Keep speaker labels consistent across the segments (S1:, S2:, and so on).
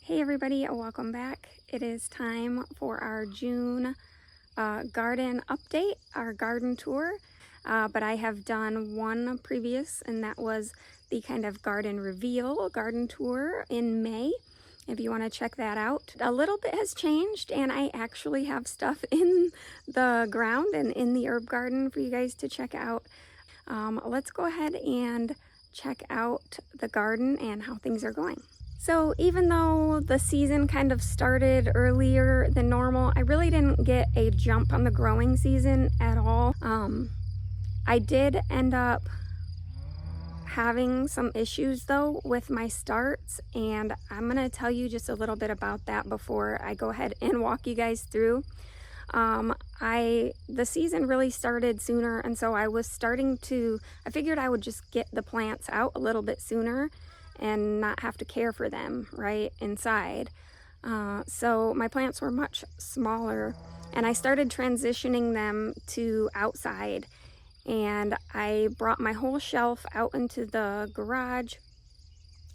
S1: Hey everybody, welcome back. It is time for our June garden update, our garden tour. But I have done one previous, and that was the kind of garden reveal garden tour in May. If you want to check that out. A little bit has changed, and I actually have stuff in the ground and in the herb garden for you guys to check out. Let's go ahead and check out the garden and how things are going. So even though the season kind of started earlier than normal, I really didn't get a jump on the growing season at all. I did end up having some issues though with my starts, and I'm gonna tell you just a little bit about that before I go ahead and walk you guys through. The season really started sooner, and so I figured I would just get the plants out a little bit sooner and not have to care for them right inside. So my plants were much smaller, and I started transitioning them to outside, and I brought my whole shelf out into the garage,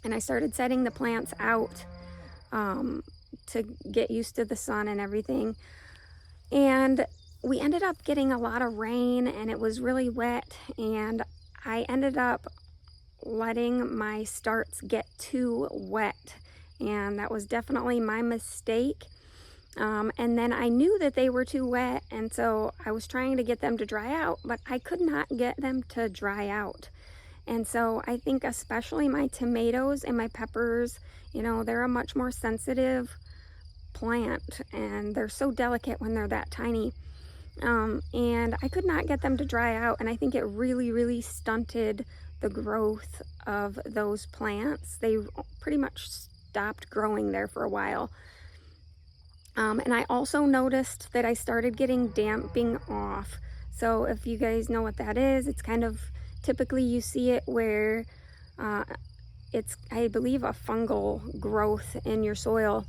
S1: and I started setting the plants out to get used to the sun and everything. And we ended up getting a lot of rain, and it was really wet, and I ended up letting my starts get too wet, and that was definitely my mistake. And then I knew that they were too wet, and so I was trying to get them to dry out, but I could not get them to dry out. And so I think especially my tomatoes and my peppers, you know, they're a much more sensitive plant, and they're so delicate when they're that tiny. And I could not get them to dry out, and I think it really stunted the growth of those plants. They pretty much stopped growing there for a while. And I also noticed that I started getting damping off. So if you guys know what that is, it's kind of, typically you see it where it's, I believe, a fungal growth in your soil.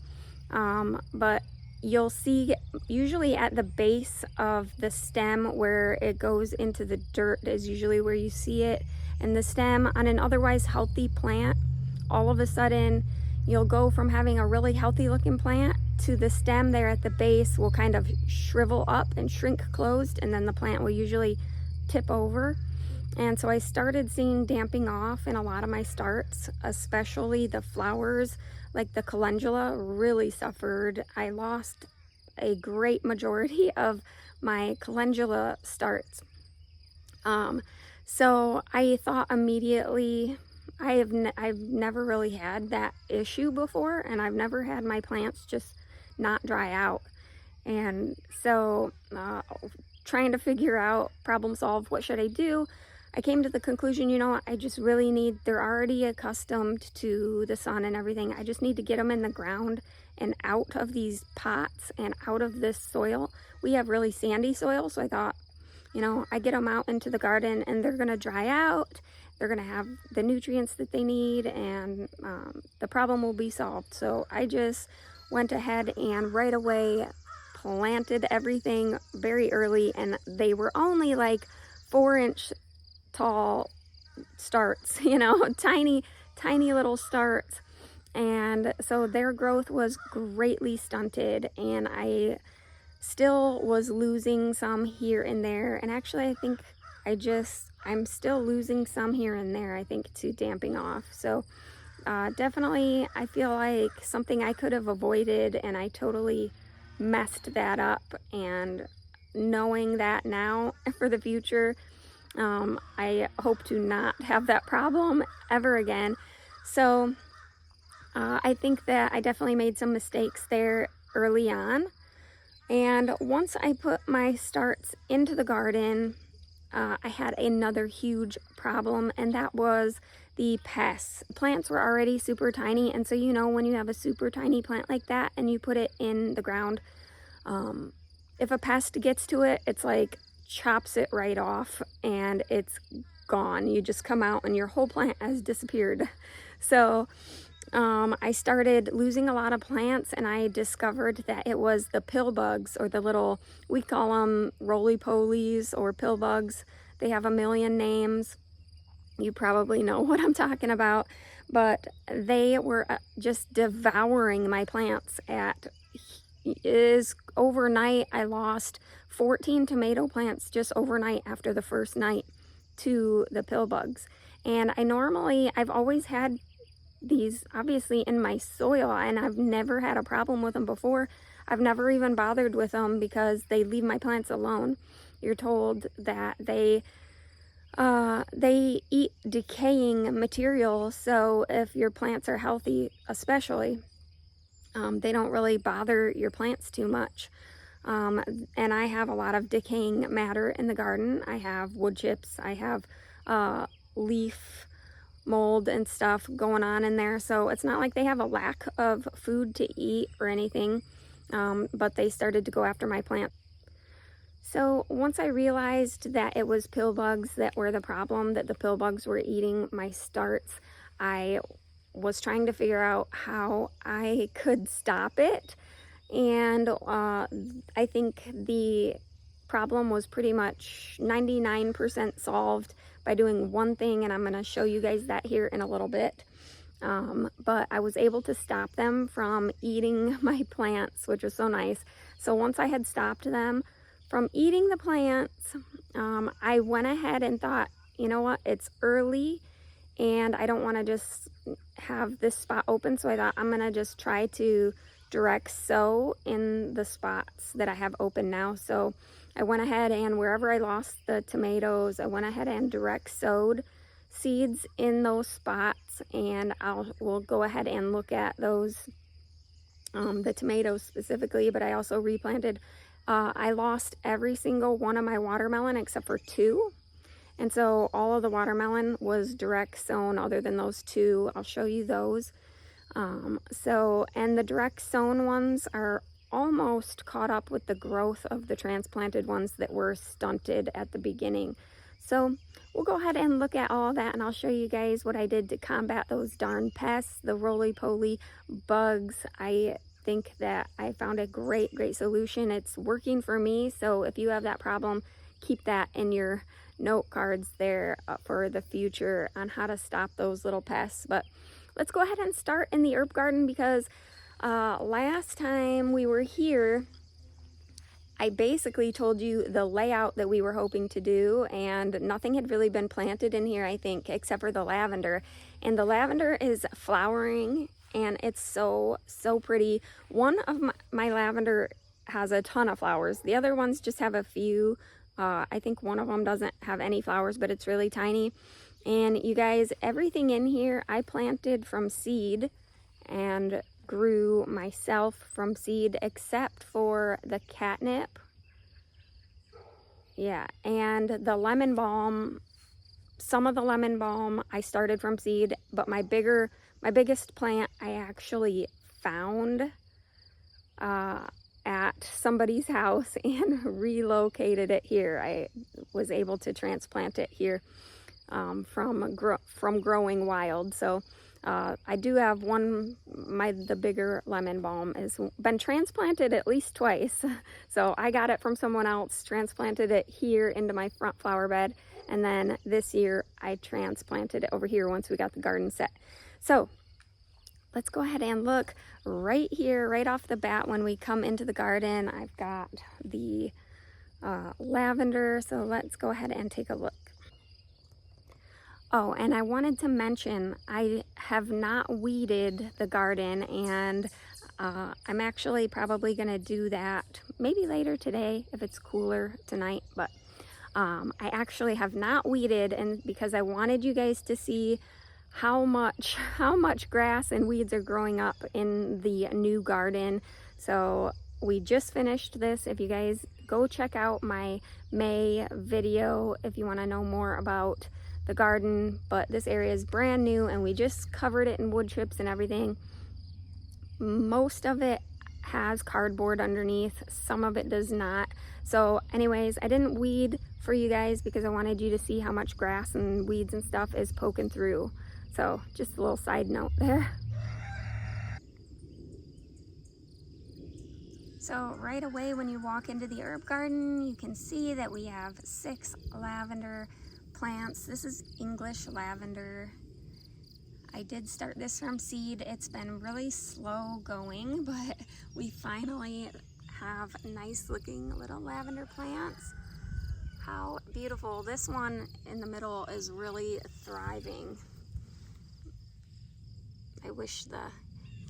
S1: But you'll see usually at the base of the stem where it goes into the dirt is usually where you see it. And the stem on an otherwise healthy plant, all of a sudden you'll go from having a really healthy looking plant to the stem there at the base will kind of shrivel up and shrink closed, and then the plant will usually tip over. And so I started seeing damping off in a lot of my starts, especially the flowers, like the calendula really suffered. I lost a great majority of my calendula starts. So I thought immediately, I've never really had that issue before, and I've never had my plants just not dry out. And so trying to figure out, problem solve, what should I do? I came to the conclusion, you know, I just really need, they're already accustomed to the sun and everything. I just need to get them in the ground and out of these pots and out of this soil. We have really sandy soil, so I thought, you know, I get them out into the garden and they're gonna dry out. They're gonna have the nutrients that they need, and the problem will be solved. So I just went ahead and right away planted everything very early, and they were only like 4-inch tall starts, you know, tiny little starts. And so their growth was greatly stunted, and I still was losing some here and there. And actually I think I'm still losing some here and there, I think, to damping off. So definitely I feel like something I could have avoided, and I totally messed that up. And knowing that now for the future, I hope to not have that problem ever again. So I think that I definitely made some mistakes there early on. And once I put my starts into the garden, I had another huge problem, and that was the pests. Plants were already super tiny, and so, you know, when you have a super tiny plant like that and you put it in the ground, if a pest gets to it, it's like chops it right off and it's gone. You just come out and your whole plant has disappeared. So I started losing a lot of plants, and I discovered that it was the pill bugs, or the little, we call them roly-polies or pill bugs. They have a million names. You probably know what I'm talking about. but they were just devouring my plants. Is overnight, I lost 14 tomato plants just overnight after the first night to the pill bugs. And I've always had these obviously in my soil, and I've never had a problem with them before. I've never even bothered with them because they leave my plants alone. You're told that they eat decaying material, so if your plants are healthy, especially, they don't really bother your plants too much. And I have a lot of decaying matter in the garden. I have wood chips, I have leaf mold and stuff going on in there, so it's not like they have a lack of food to eat or anything, but they started to go after my plant. So once I realized that it was pill bugs that were the problem, that the pill bugs were eating my starts, I was trying to figure out how I could stop it. And I think the problem was pretty much 99% solved by doing one thing, and I'm going to show you guys that here in a little bit. But I was able to stop them from eating my plants, which was so nice. So once I had stopped them from eating the plants, I went ahead and thought, you know what, it's early and I don't want to just have this spot open, so I thought I'm going to just try to direct sow in the spots that I have open now. So I went ahead and wherever I lost the tomatoes, I went ahead and direct sowed seeds in those spots, and we'll go ahead and look at those, the tomatoes specifically, but I also replanted. I lost every single one of my watermelon except for 2. And so all of the watermelon was direct sown other than those 2. I'll show you those. And the direct sown ones are almost caught up with the growth of the transplanted ones that were stunted at the beginning. So we'll go ahead and look at all of that, and I'll show you guys what I did to combat those darn pests, the roly-poly bugs. I think that I found a great solution. It's working for me, so if you have that problem, keep that in your note cards there for the future on how to stop those little pests. But let's go ahead and start in the herb garden, because last time we were here, I basically told you the layout that we were hoping to do, and nothing had really been planted in here, I think, except for the lavender. And the lavender is flowering, and it's so pretty. One of my lavender has a ton of flowers. The other ones just have a few. I think one of them doesn't have any flowers, but it's really tiny. And you guys, everything in here I planted from seed and grew myself from seed, except for the catnip. Yeah, and the lemon balm. Some of the lemon balm I started from seed, but my biggest plant I actually found at somebody's house and relocated it here. I was able to transplant it here from growing wild. So I do have the bigger lemon balm has been transplanted at least twice. So I got it from someone else, transplanted it here into my front flower bed, and then this year I transplanted it over here once we got the garden set. So let's go ahead and look right here, right off the bat when we come into the garden. I've got the lavender, so let's go ahead and take a look. Oh, and I wanted to mention, I have not weeded the garden, and I'm actually probably going to do that maybe later today if it's cooler tonight, but I actually have not weeded, and because I wanted you guys to see how much grass and weeds are growing up in the new garden. So we just finished this. If you guys go check out my May video if you want to know more about the garden, but this area is brand new and we just covered it in wood chips and everything. Most of it has cardboard underneath, some of it does not. So anyways, I didn't weed for you guys because I wanted you to see how much grass and weeds and stuff is poking through. So just a little side note there. So right away when you walk into the herb garden, you can see that we have 6 lavender plants. This is English lavender. I did start this from seed. It's been really slow going, but we finally have nice looking little lavender plants. How beautiful. This one in the middle is really thriving. I wish the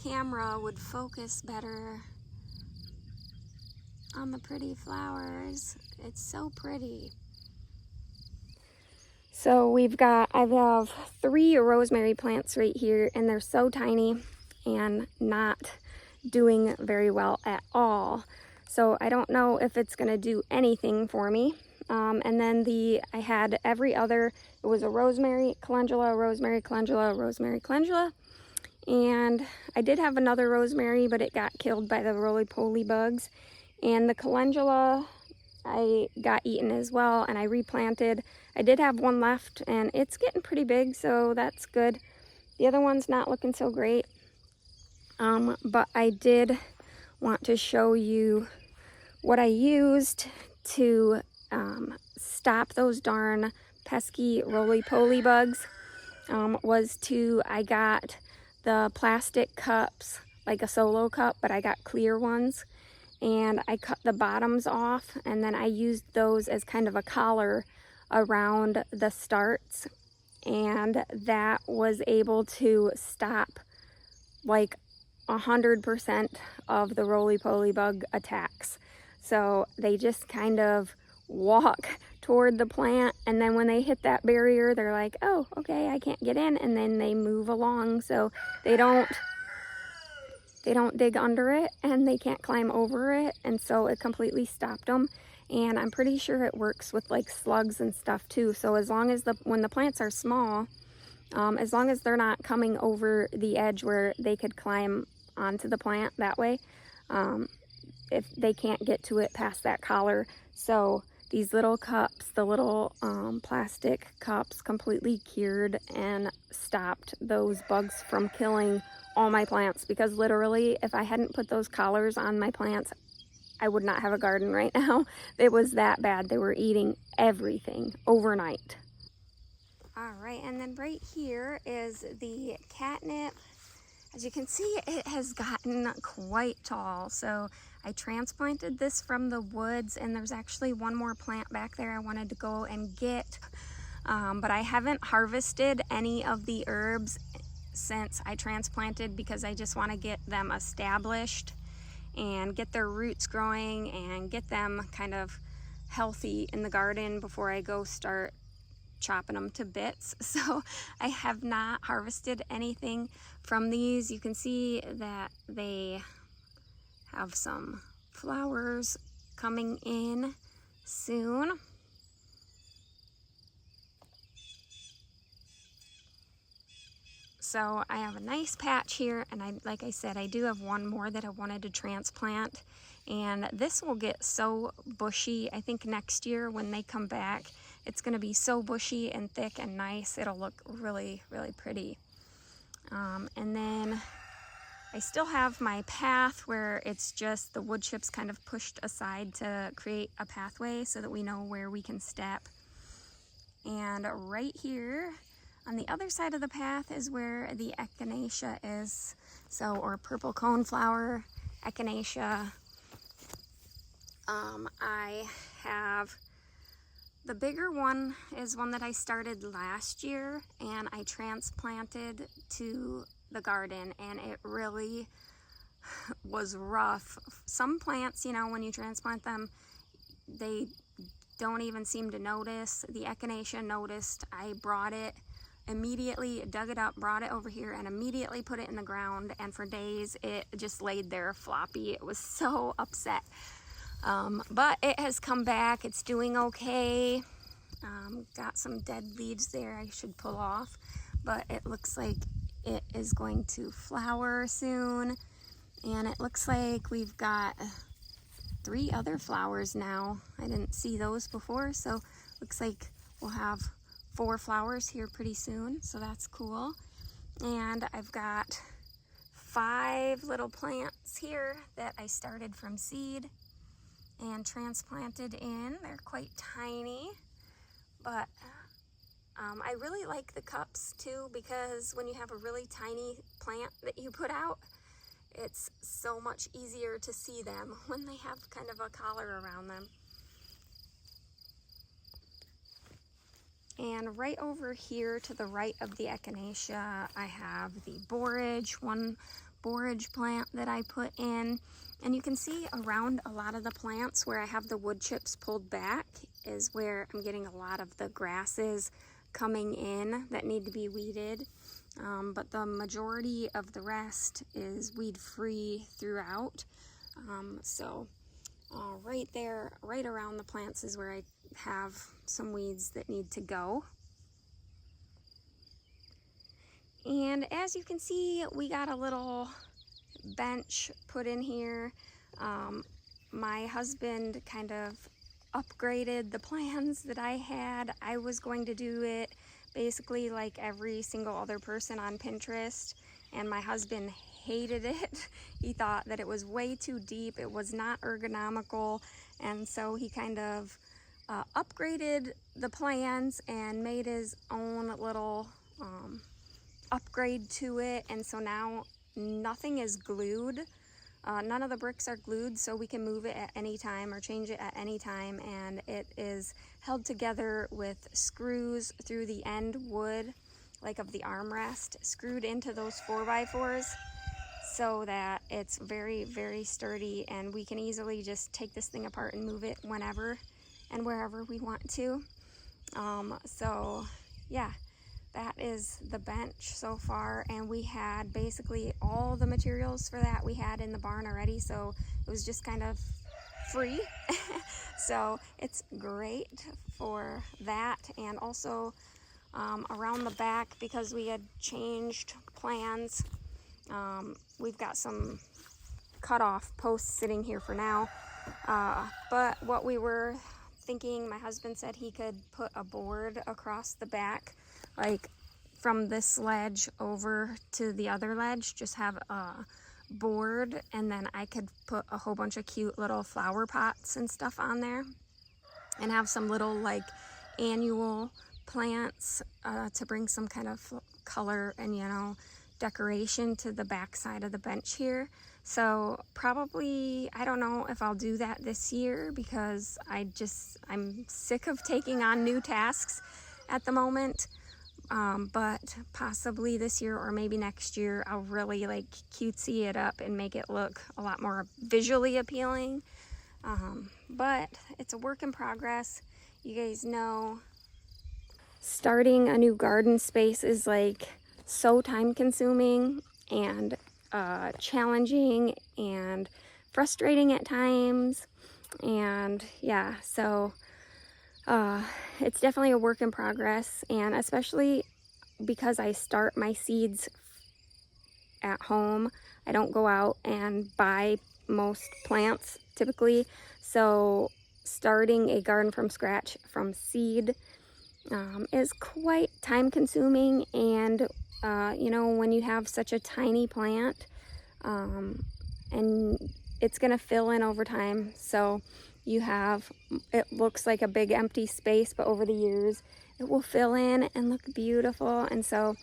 S1: camera would focus better on the pretty flowers. It's so pretty. So I have 3 rosemary plants right here, and they're so tiny and not doing very well at all. So I don't know if it's gonna do anything for me. And then I had every other, it was a rosemary, calendula, rosemary, calendula, rosemary, calendula. And I did have another rosemary, but it got killed by the roly-poly bugs. And the calendula, I got eaten as well, and I replanted. I did have one left, and it's getting pretty big, so that's good. The other one's not looking so great. But I did want to show you what I used to stop those darn pesky roly-poly bugs. I got the plastic cups, like a solo cup, but I got clear ones, and I cut the bottoms off, and then I used those as kind of a collar around the starts, and that was able to stop like 100% of the roly-poly bug attacks. So they just kind of walk toward the plant, and then when they hit that barrier, they're like, oh, okay, I can't get in, and then they move along. So they don't dig under it, and they can't climb over it, and so it completely stopped them. And I'm pretty sure it works with like slugs and stuff too. So as long as when the plants are small, as long as they're not coming over the edge where they could climb onto the plant that way, if they can't get to it past that collar. So these little cups, the little plastic cups, completely cured and stopped those bugs from killing all my plants, because literally if I hadn't put those collars on my plants, I would not have a garden right now. It was that bad. They were eating everything overnight. All right, and then right here is the catnip. As you can see, it has gotten quite tall. So I transplanted this from the woods, and there's actually one more plant back there I wanted to go and get. But I haven't harvested any of the herbs since I transplanted, because I just want to get them established and get their roots growing and get them kind of healthy in the garden before I go start chopping them to bits. So I have not harvested anything from these. You can see that they have some flowers coming in soon. So I have a nice patch here, and like I said, I do have one more that I wanted to transplant, and this will get so bushy. I think next year when they come back, it's going to be so bushy and thick and nice. It'll look really, really pretty. And then I still have my path where it's just the wood chips kind of pushed aside to create a pathway so that we know where we can step. And right here on the other side of the path is where the echinacea is. So, or purple coneflower, echinacea. I have the bigger one is one that I started last year, and I transplanted to the garden, and it really was rough. Some plants, you know, when you transplant them, they don't even seem to notice. The echinacea noticed. I brought it immediately, dug it up, brought it over here, and immediately put it in the ground, and for days it just laid there floppy. It was so upset. But it has come back. It's doing okay. Got some dead leaves there I should pull off, but it looks like it is going to flower soon. And it looks like we've got 3 other flowers now. I didn't see those before, so looks like we'll have 4 flowers here pretty soon, so that's cool. And I've got 5 little plants here that I started from seed and transplanted in. They're quite tiny, but I really like the cups too, because when you have a really tiny plant that you put out, it's so much easier to see them when they have kind of a collar around them. And right over here to the right of the echinacea, I have the borage, one borage plant that I put in. And you can see around a lot of the plants where I have the wood chips pulled back is where I'm getting a lot of the grasses coming in that need to be weeded. But the majority of the rest is weed free throughout. Right there, right around the plants is where I have some weeds that need to go. And as you can see, we got a little bench put in here. My husband kind of upgraded the plans that I had. I was going to do it basically like every single other person on Pinterest, and my husband hated it. He thought that it was way too deep, it was not ergonomical, and so he kind of upgraded the plans and made his own little upgrade to it. And so now nothing is glued. None of the bricks are glued, so we can move it at any time or change it at any time, and it is held together with screws through the end wood, like of the armrest, screwed into those 4x4s, so that it's very, very sturdy, and we can easily just take this thing apart and move it whenever and wherever we want to. So yeah, that is the bench so far, and we had basically all the materials for that we had in the barn already, so it was just kind of free. So it's great for that. And also around the back, because we had changed plans, we've got some cut-off posts sitting here for now, but what we were thinking, my husband said he could put a board across the back, like from this ledge over to the other ledge, just have a board, and then I could put a whole bunch of cute little flower pots and stuff on there, and have some little like annual plants to bring some kind of color and, you know, decoration to the back side of the bench here. So probably, I don't know if I'll do that this year, because I'm sick of taking on new tasks at the moment. But possibly this year or maybe next year, I'll really like cutesy it up and make it look a lot more visually appealing. But it's a work in progress. You guys know starting a new garden space is like so time consuming and challenging and frustrating at times. And yeah, so it's definitely a work in progress, and especially because I start my seeds at home. I don't go out and buy most plants typically, so starting a garden from scratch from seed is quite time consuming. And you know, when you have such a tiny plant, and it's gonna fill in over time, so you have, it looks like a big empty space, but over the years it will fill in and look beautiful. And so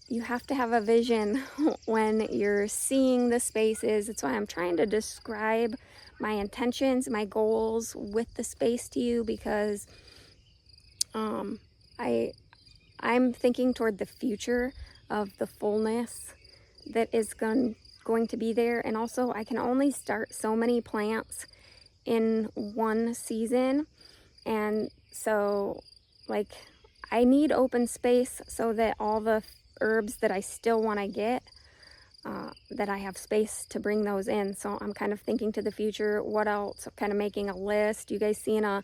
S1: you have to have a vision when you're seeing the spaces. That's why I'm trying to describe my intentions, my goals with the space to you, because I'm thinking toward the future of the fullness that is going to be there. And also, I can only start so many plants in one season, and so like I need open space so that all the herbs that I still want to get, that I have space to bring those in. So I'm kind of thinking to the future, what else, kind of making a list. You guys seen a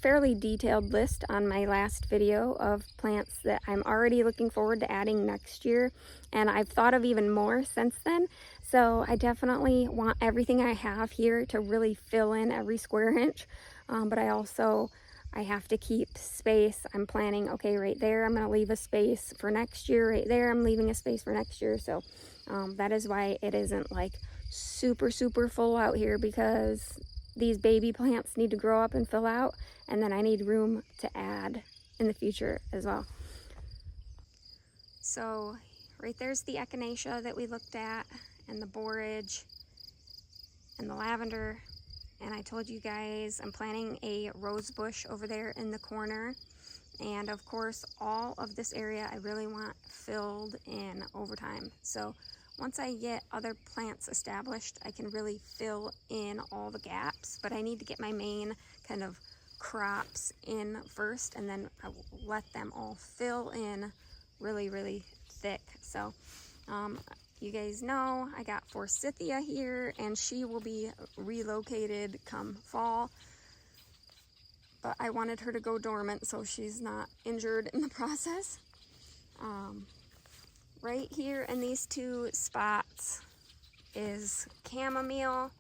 S1: fairly detailed list on my last video of plants that I'm already looking forward to adding next year, and I've thought of even more since then. So I definitely want everything I have here to really fill in every square inch, but I have to keep space. I'm planning, okay, right there I'm going to leave a space for next year, right there I'm leaving a space for next year. So that is why it isn't like super full out here, because these baby plants need to grow up and fill out, and then I need room to add in the future as well. So right there's the echinacea that we looked at, and the borage, and the lavender. And I told you guys I'm planting a rose bush over there in the corner. And of course, all of this area I really want filled in over time. So once I get other plants established, I can really fill in all the gaps, but I need to get my main kind of crops in first, and then I will let them all fill in really, really thick. So you guys know I got forsythia here, and she will be relocated come fall. But I wanted her to go dormant so she's not injured in the process. Right here in these two spots is chamomile.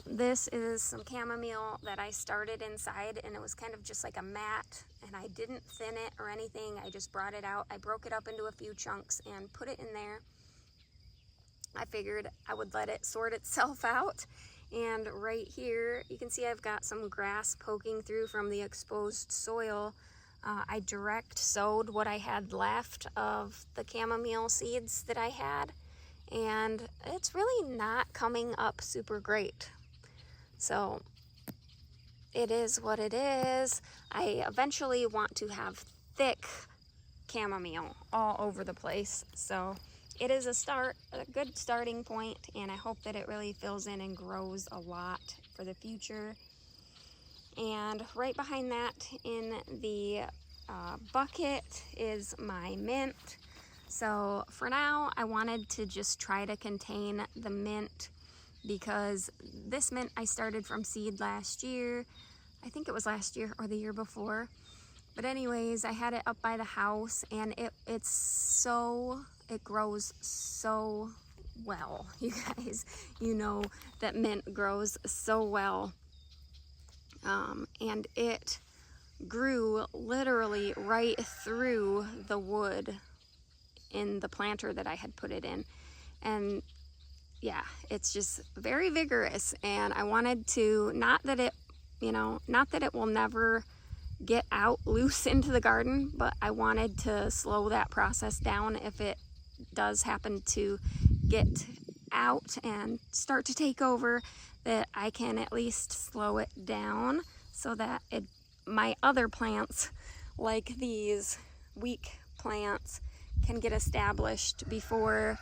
S1: This is some chamomile that I started inside, and it was kind of just like a mat, and I didn't thin it or anything. I just brought it out. I broke it up into a few chunks and put it in there. I figured I would let it sort itself out. And right here, you can see I've got some grass poking through from the exposed soil. I direct sowed what I had left of the chamomile seeds that I had, and it's really not coming up super great. So it is what it is. I eventually want to have thick chamomile all over the place. So it is a good starting point, and I hope that it really fills in and grows a lot for the future. And right behind that in the bucket is my mint. So for now, I wanted to just try to contain the mint, because this mint I started from seed last year. I think it was last year or the year before. But anyways, I had it up by the house, and it grows so well. You guys, you know that mint grows so well. And it grew literally right through the wood in the planter that I had put it in. And yeah, it's just very vigorous, and I wanted to, not that it will never get out loose into the garden, but I wanted to slow that process down if it does happen to get out and start to take over, that I can at least slow it down so that my other plants, like these weak plants, can get established before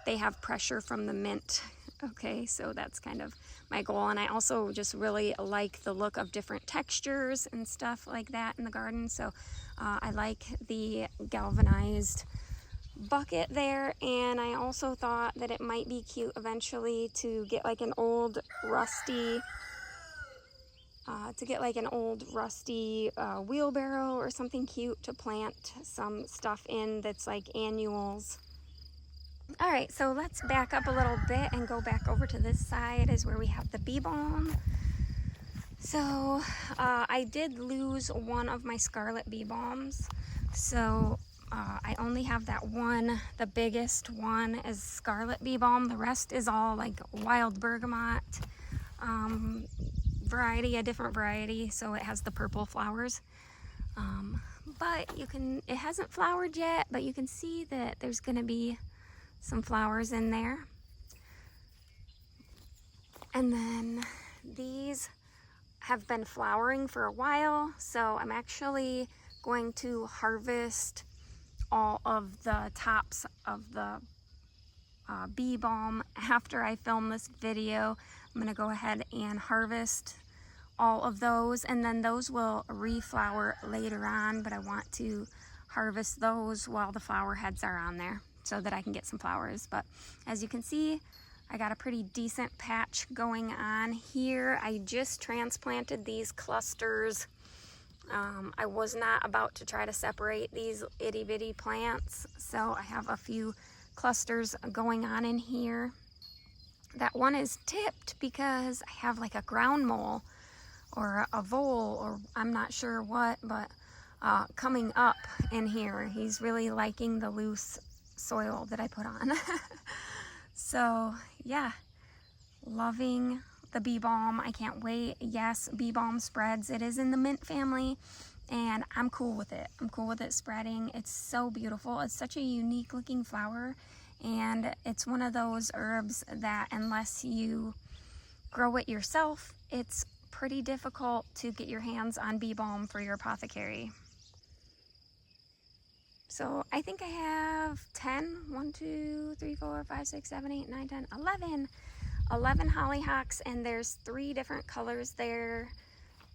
S1: they have pressure from the mint. Okay, so that's kind of my goal. And I also just really like the look of different textures and stuff like that in the garden. So I like the galvanized bucket there, and I also thought that it might be cute eventually to get like an old rusty wheelbarrow or something cute to plant some stuff in that's like annuals. All right, so let's back up a little bit and go back over to this side is where we have the bee balm. So I did lose one of my scarlet bee balms, so I only have that one. The biggest one is scarlet bee balm. The rest is all like wild bergamot variety, a different variety, so it has the purple flowers. But it hasn't flowered yet, but you can see that there's going to be some flowers in there. And then these have been flowering for a while, so I'm actually going to harvest all of the tops of the bee balm after I film this video. I'm going to go ahead and harvest all of those, and then those will reflower later on, but I want to harvest those while the flower heads are on there so that I can get some flowers. But as you can see, I got a pretty decent patch going on here. I just transplanted these clusters. I was not about to try to separate these itty bitty plants, so I have a few clusters going on in here. That one is tipped because I have like a ground mole or a vole, or I'm not sure what, but coming up in here. He's really liking the loose soil that I put on. So yeah, loving the bee balm. I can't wait. Yes, bee balm spreads. It is in the mint family, and I'm cool with it. I'm cool with it spreading. It's so beautiful. It's such a unique looking flower, and it's one of those herbs that unless you grow it yourself, it's pretty difficult to get your hands on bee balm for your apothecary. So I think I have 11 hollyhocks, and there's 3 different colors there.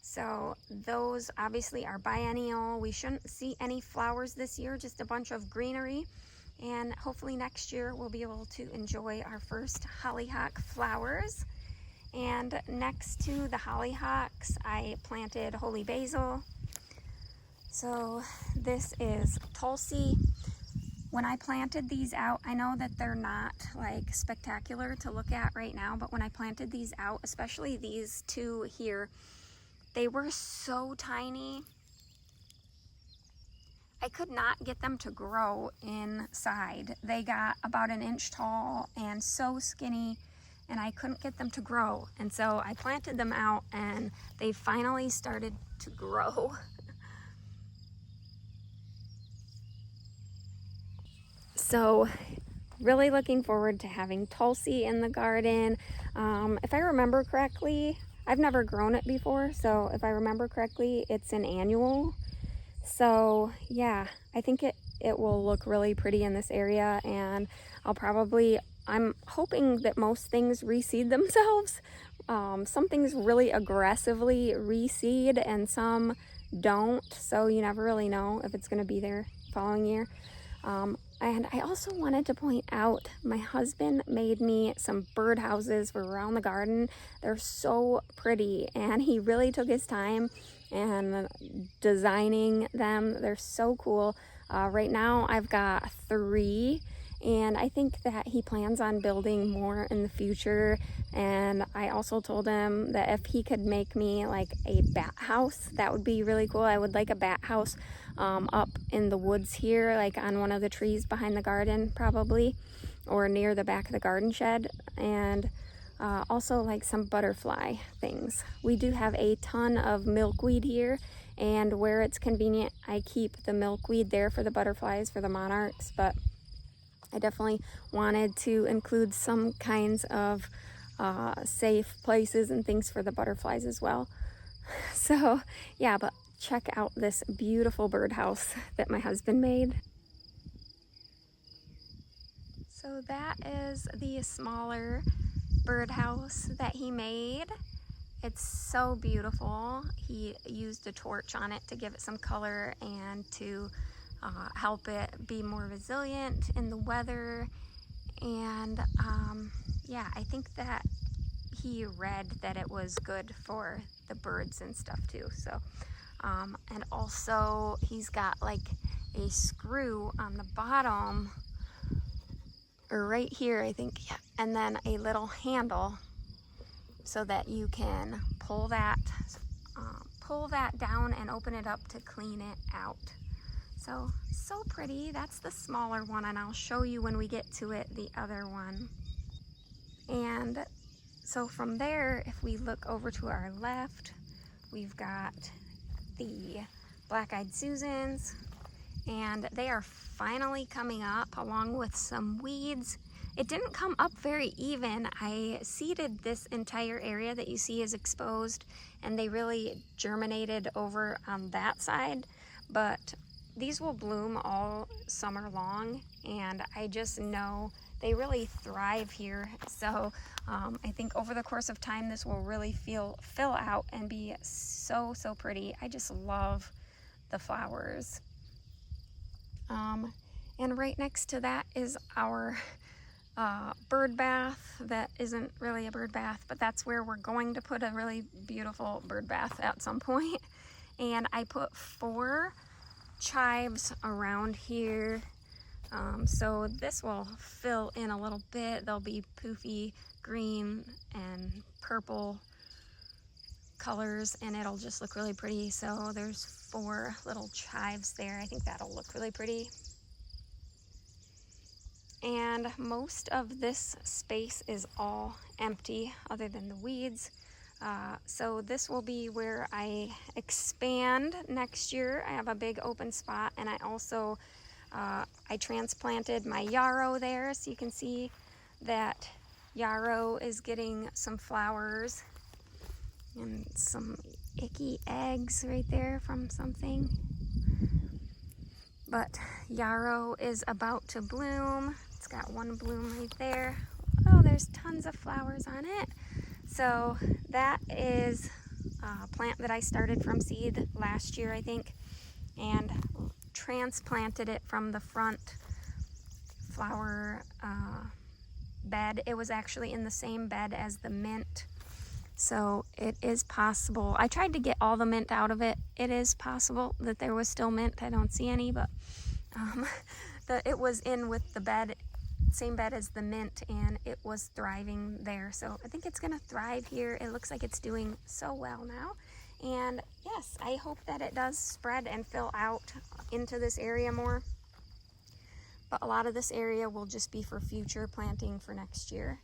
S1: So those obviously are biennial. We shouldn't see any flowers this year, just a bunch of greenery. And hopefully next year we'll be able to enjoy our first hollyhock flowers. And next to the hollyhocks, I planted holy basil. So this is Tulsi. When I planted these out, I know that they're not like spectacular to look at right now, but when I planted these out, especially these 2 here, they were so tiny. I could not get them to grow inside. They got about 1 inch tall and so skinny, and I couldn't get them to grow. And so I planted them out, and they finally started to grow. So really looking forward to having Tulsi in the garden. If I remember correctly, I've never grown it before, so if I remember correctly, it's an annual. So yeah, I think it will look really pretty in this area, and I'm hoping that most things reseed themselves. Some things really aggressively reseed and some don't, so you never really know if it's going to be there the following year. And I also wanted to point out, my husband made me some bird houses for around the garden. They're so pretty, and he really took his time and designing them. They're so cool. Right now I've got 3, and I think that he plans on building more in the future. And I also told him that if he could make me like a bat house, that would be really cool. I would like a bat house up in the woods here, like on one of the trees behind the garden probably, or near the back of the garden shed. And also like some butterfly things. We do have a ton of milkweed here, and where it's convenient, I keep the milkweed there for the butterflies, for the monarchs, but I definitely wanted to include some kinds of safe places and things for the butterflies as well. So yeah, but check out this beautiful birdhouse that my husband made. So that is the smaller birdhouse that he made. It's so beautiful. He used a torch on it to give it some color and to help it be more resilient in the weather. And yeah, I think that he read that it was good for the birds and stuff too. So and also he's got like a screw on the bottom, or right here I think, yeah, and then a little handle so that you can pull that down and open it up to clean it out. So pretty. That's the smaller one, and I'll show you when we get to it the other one. And so from there, if we look over to our left, we've got the black-eyed Susans, and they are finally coming up along with some weeds. It didn't come up very even. I seeded this entire area that you see is exposed, and they really germinated over on that side, but these will bloom all summer long, and I just know they really thrive here. So I think over the course of time, this will really fill out and be so pretty. I just love the flowers. And right next to that is our bird bath. That isn't really a bird bath, but that's where we're going to put a really beautiful bird bath at some point. And I put 4 chives around here. So this will fill in a little bit. They'll be poofy green and purple colors, and it'll just look really pretty. So there's 4 little chives there. I think that'll look really pretty. And most of this space is all empty other than the weeds. So this will be where I expand next year. I have a big open spot, and I also I transplanted my yarrow there, so you can see that yarrow is getting some flowers and some icky eggs right there from something. But yarrow is about to bloom. It's got one bloom right there. Oh, there's tons of flowers on it. So that is a plant that I started from seed last year, I think, and transplanted it from the front flower bed. It was actually in the same bed as the mint. So it is possible. I tried to get all the mint out of it. It is possible that there was still mint. I don't see any, but it was in with the bed, same bed as the mint, and it was thriving there. So I think it's gonna thrive here. It looks like it's doing so well now. And yes, I hope that it does spread and fill out into this area more. But a lot of this area will just be for future planting for next year.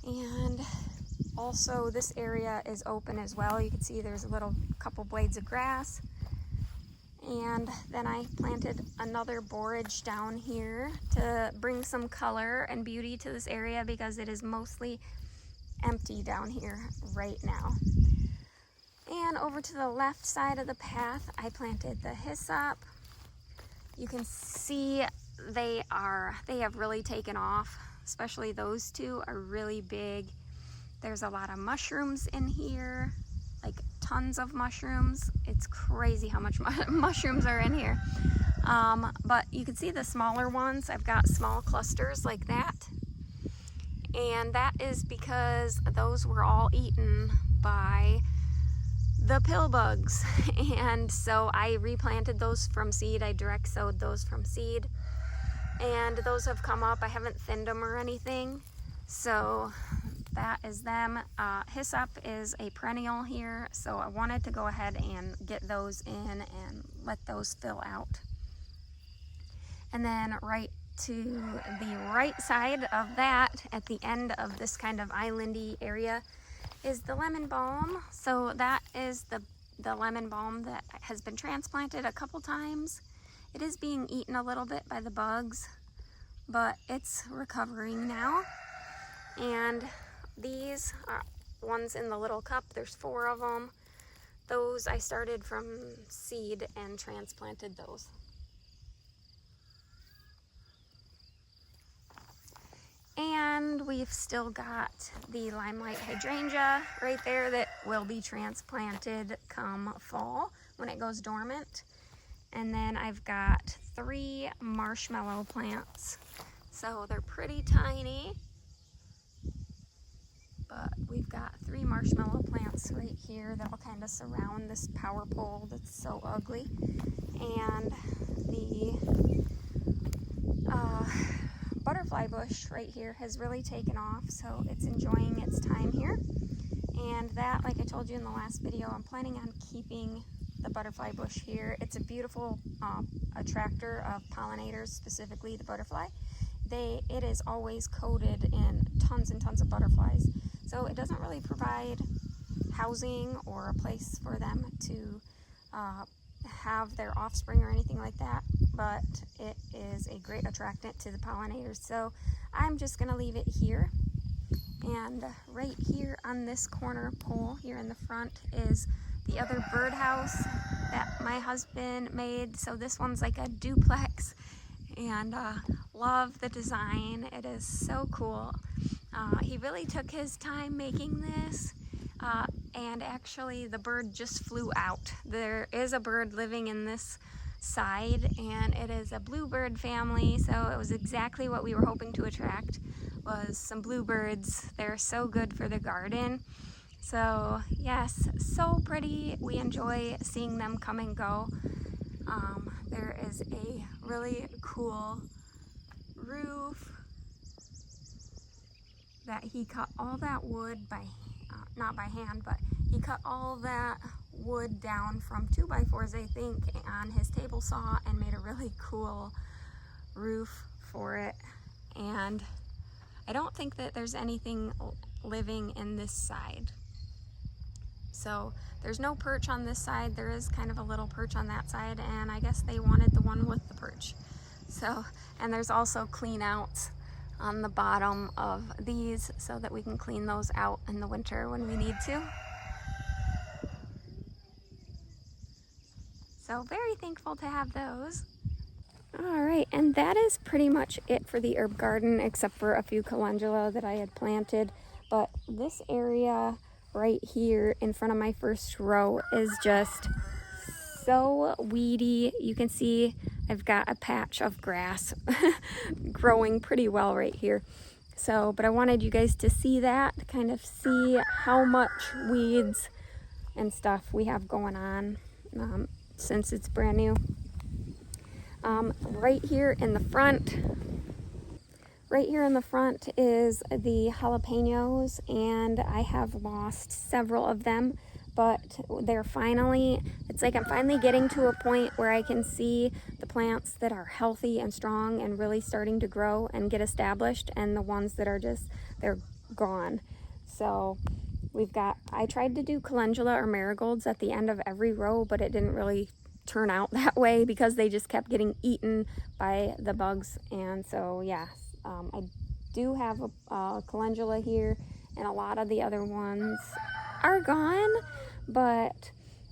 S1: And also this area is open as well. You can see there's a couple blades of grass. And then I planted another borage down here to bring some color and beauty to this area because it is mostly empty down here right now. And over to the left side of the path, I planted the hyssop. You can see they have really taken off, especially those two are really big. There's a lot of mushrooms in here, like tons of mushrooms. It's crazy how much mushrooms are in here. But you can see the smaller ones. I've got small clusters like that. And that is because those were all eaten by the pill bugs. And so I replanted those from seed. I direct sowed those from seed. And those have come up. I haven't thinned them or anything. So that is them. Hyssop is a perennial here, so I wanted to go ahead and get those in and let those fill out. And then right to the right side of that, at the end of this kind of islandy area, is the lemon balm. So that is the lemon balm that has been transplanted a couple times. It is being eaten a little bit by the bugs, but it's recovering now. And these are ones in the little cup. There's 4 of them. Those I started from seed and transplanted those. And we've still got the limelight hydrangea right there that will be transplanted come fall when it goes dormant. And then I've got 3 marshmallow plants. So they're pretty tiny, but we've got 3 marshmallow plants right here that'll kind of surround this power pole that's so ugly. And the butterfly bush right here has really taken off, so it's enjoying its time here. And that, like I told you in the last video, I'm planning on keeping the butterfly bush here. It's a beautiful attractor of pollinators, specifically the butterfly. It is always coated in tons and tons of butterflies, so it doesn't really provide housing or a place for them to have their offspring or anything like that, but it is a great attractant to the pollinators. So I'm just going to leave it here. And right here on this corner pole here in the front is the other birdhouse that my husband made. So this one's like a duplex, and love the design. It is so cool. He really took his time making this. And actually the bird just flew out. There is a bird living in this side, and it is a bluebird family, so it was exactly what we were hoping to attract, was some bluebirds. They're so good for the garden. So yes, so pretty. We enjoy seeing them come and go. There is a really cool roof that he cut all that wood by not by hand, but he cut all that wood down from 2x4s, I think, on his table saw and made a really cool roof for it. and I don't think that there's anything living in this side. So there's no perch on this side. There is kind of a little perch on that side, and I guess they wanted the one with the perch. So, and there's also clean outs on the bottom of these so that we can clean those out in the winter when we need to. So very thankful to have those. All right, and that is pretty much it for the herb garden, except for a few calendula that I had planted. But this area right here in front of my first row is just so weedy. You can see I've got a patch of grass growing pretty well right here. So, but I wanted you guys to see that, to kind of see how much weeds and stuff we have going on since it's brand new. Right here in the front is the jalapenos, and I have lost several of them, but it's like I'm finally getting to a point where I can see the plants that are healthy and strong and really starting to grow and get established, and the ones that are they're gone. So I tried to do calendula or marigolds at the end of every row, but it didn't really turn out that way because they just kept getting eaten by the bugs. And so yeah, I do have a calendula here, and a lot of the other ones are gone, but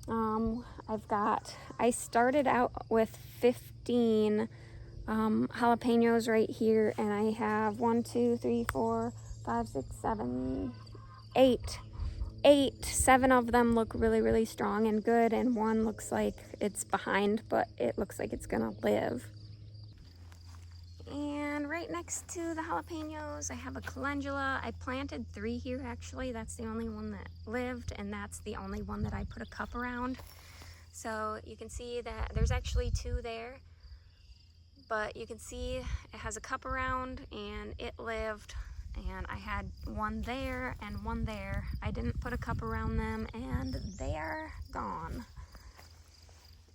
S1: I started out with 15 jalapenos right here, and I have 1, 2, 3, 4, 5, 6, 7, 8. 7 of them look really, really strong and good, and one looks like it's behind, but it looks like it's gonna live. And right next to the jalapenos, I have a calendula. I planted 3 here actually. That's the only one that lived, and that's the only one that I put a cup around. So you can see that there's actually 2 there, but you can see it has a cup around and it lived. And I had 1 there and 1 there. I didn't put a cup around them, and they are gone.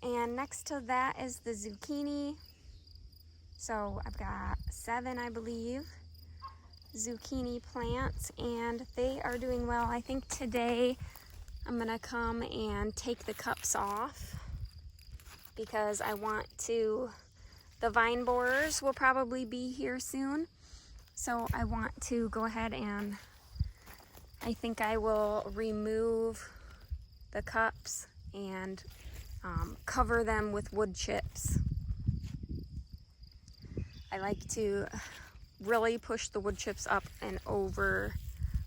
S1: And next to that is the zucchini. So I've got 7, I believe, zucchini plants, and they are doing well. I think today I'm gonna come and take the cups off because the vine borers will probably be here soon. So I want to go ahead and I think I will remove the cups and cover them with wood chips. I like to really push the wood chips up and over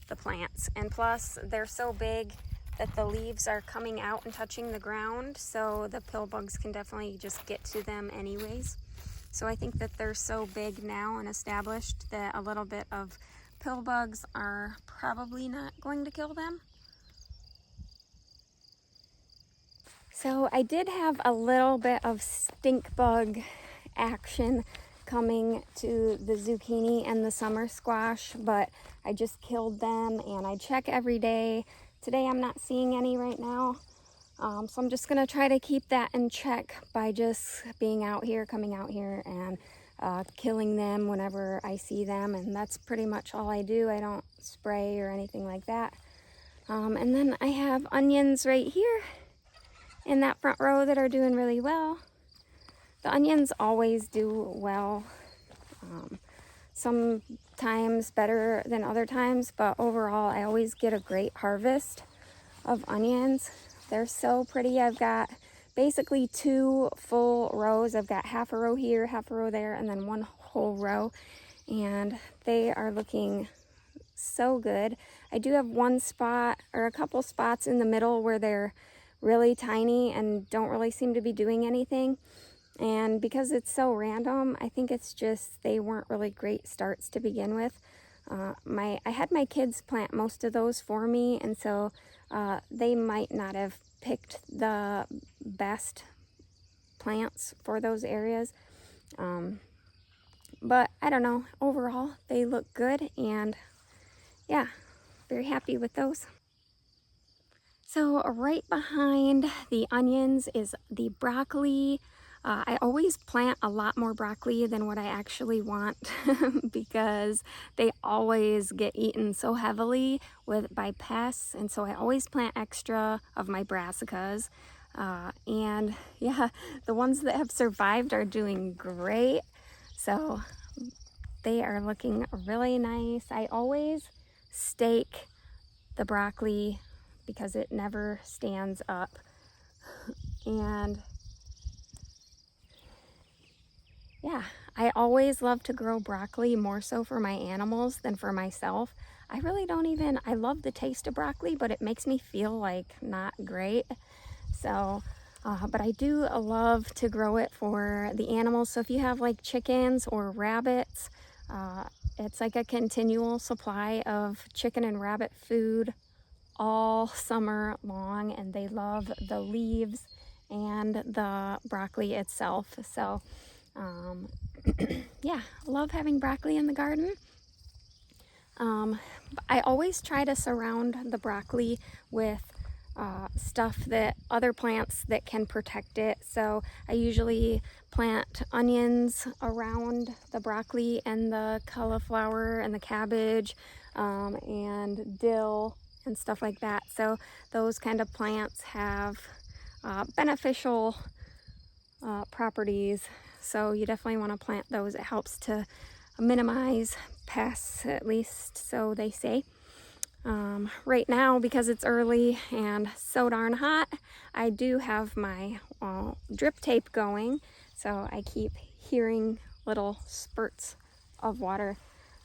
S1: the plants. And plus, they're so big that the leaves are coming out and touching the ground, so the pill bugs can definitely just get to them anyways. So I think that they're so big now and established that a little bit of pill bugs are probably not going to kill them. So I did have a little bit of stink bug action coming to the zucchini and the summer squash, but I just killed them, and I check every day. Today I'm not seeing any right now. So I'm just gonna try to keep that in check by just being out here, coming out here, and killing them whenever I see them, and that's pretty much all I do. I don't spray or anything like that. And then I have onions right here in that front row that are doing really well. The onions always do well, sometimes better than other times, but overall I always get a great harvest of onions. They're so pretty. I've got basically 2 full rows. I've got half a row here, half a row there, and then 1 whole row. And they are looking so good. I do have 1 spot or a couple spots in the middle where they're really tiny and don't really seem to be doing anything. And because it's so random, I think it's just they weren't really great starts to begin with. I had my kids plant most of those for me, and so they might not have picked the best plants for those areas. But I don't know, overall they look good, and yeah, very happy with those. So right behind the onions is the broccoli. I always plant a lot more broccoli than what I actually want because they always get eaten so heavily by pests, and so I always plant extra of my brassicas. And yeah, the ones that have survived are doing great. So they are looking really nice. I always stake the broccoli because it never stands up. And yeah, I always love to grow broccoli more so for my animals than for myself. I really don't even, I love the taste of broccoli, but it makes me feel like not great. So, but I do love to grow it for the animals. So if you have like chickens or rabbits, it's like a continual supply of chicken and rabbit food all summer long, and they love the leaves and the broccoli itself. So yeah, love having broccoli in the garden. I always try to surround the broccoli with stuff that other plants that can protect it. So I usually plant onions around the broccoli and the cauliflower and the cabbage, and dill and stuff like that. So those kind of plants have beneficial properties. So you definitely want to plant those. It helps to minimize pests, at least so they say. Right now, because it's early and so darn hot, I do have my drip tape going, so I keep hearing little spurts of water.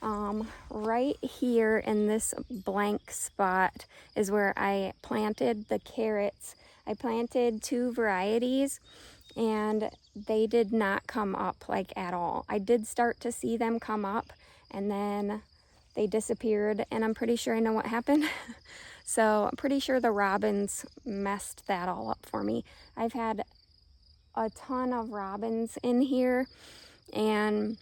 S1: Right here in this blank spot is where I planted the carrots. I planted 2 varieties and they did not come up like at all. I did start to see them come up and then they disappeared, and I'm pretty sure I know what happened. So I'm pretty sure the robins messed that all up for me. I've had a ton of robins in here and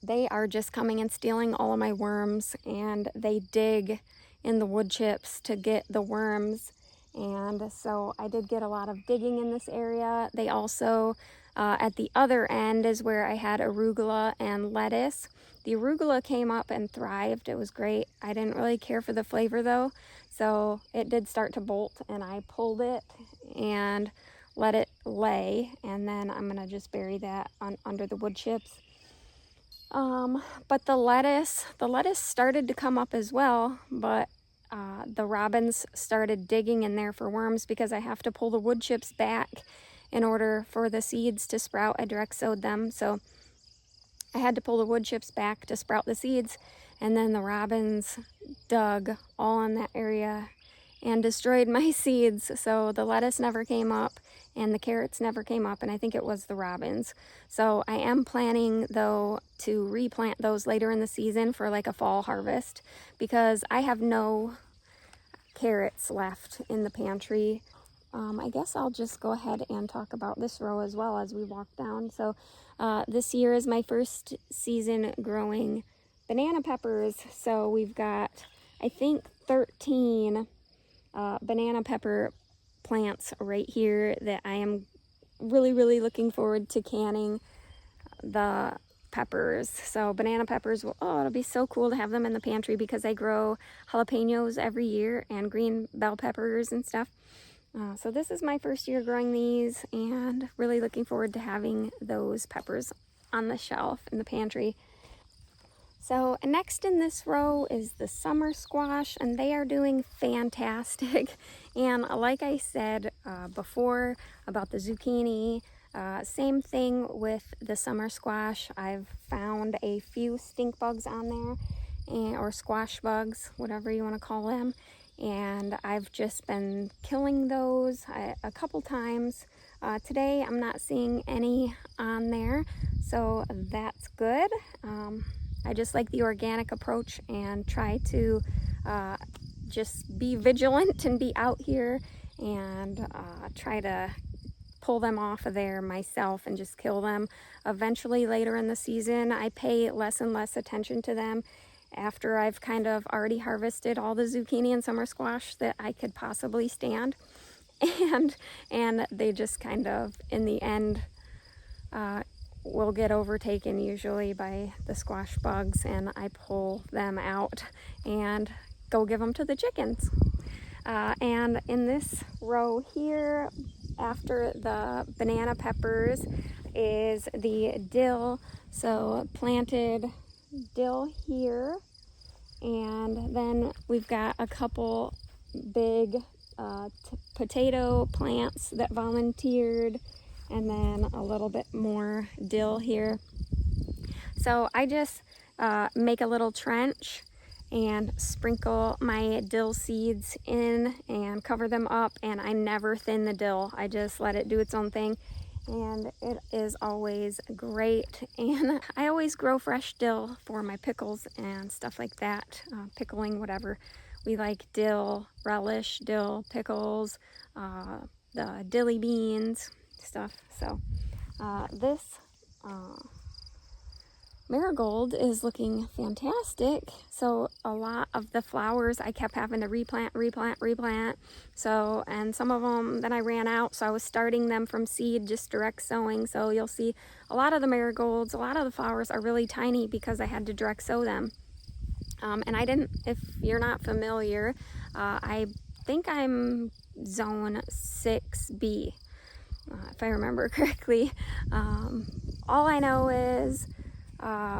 S1: they are just coming and stealing all of my worms, and they dig in the wood chips to get the worms. And so I did get a lot of digging in this area. They also, at the other end is where I had arugula and lettuce. The arugula came up and thrived. It was great. I didn't really care for the flavor though. So it did start to bolt, and I pulled it and let it lay. And then I'm gonna just bury that under the wood chips. But the lettuce started to come up as well, but the robins started digging in there for worms because I have to pull the wood chips back in order for the seeds to sprout. I direct sowed them, so I had to pull the wood chips back to sprout the seeds, and then the robins dug all in that area and destroyed my seeds. So the lettuce never came up and the carrots never came up, and I think it was the robins. So I am planning though to replant those later in the season for like a fall harvest, because I have no carrots left in the pantry. I guess I'll just go ahead and talk about this row as well as we walk down. So this year is my first season growing banana peppers. So we've got, I think, 13 banana pepper plants right here that I am really looking forward to canning the peppers. So banana peppers, it'll be so cool to have them in the pantry because I grow jalapenos every year and green bell peppers and stuff. So this is my first year growing these, and really looking forward to having those peppers on the shelf in the pantry. So next in this row is the summer squash, and they are doing fantastic. And like I said before about the zucchini, same thing with the summer squash. I've found a few stink bugs on there, or squash bugs, whatever you want to call them. And I've just been killing those a couple times. Today I'm not seeing any on there, so that's good. I just like the organic approach and try to just be vigilant and be out here and try to pull them off of there myself and just kill them. Eventually later in the season I pay less and less attention to them after I've kind of already harvested all the zucchini and summer squash that I could possibly stand, and they just kind of in the end will get overtaken usually by the squash bugs, and I pull them out and go give them to the chickens. And in this row here, after the banana peppers, is the dill. So planted dill here, and then we've got a couple big potato plants that volunteered, and then a little bit more dill here. So I just make a little trench and sprinkle my dill seeds in and cover them up, and I never thin the dill. I just let it do its own thing, and it is always great. And I always grow fresh dill for my pickles and stuff like that, pickling whatever we like: dill relish, dill pickles, the dilly beans stuff. So this marigold is looking fantastic. So a lot of the flowers I kept having to replant. So, and some of them then I ran out, so I was starting them from seed, just direct sowing. So you'll see a lot of the marigolds, a lot of the flowers are really tiny because I had to direct sow them. And I didn't, if you're not familiar, I think I'm zone 6B, if I remember correctly. All I know is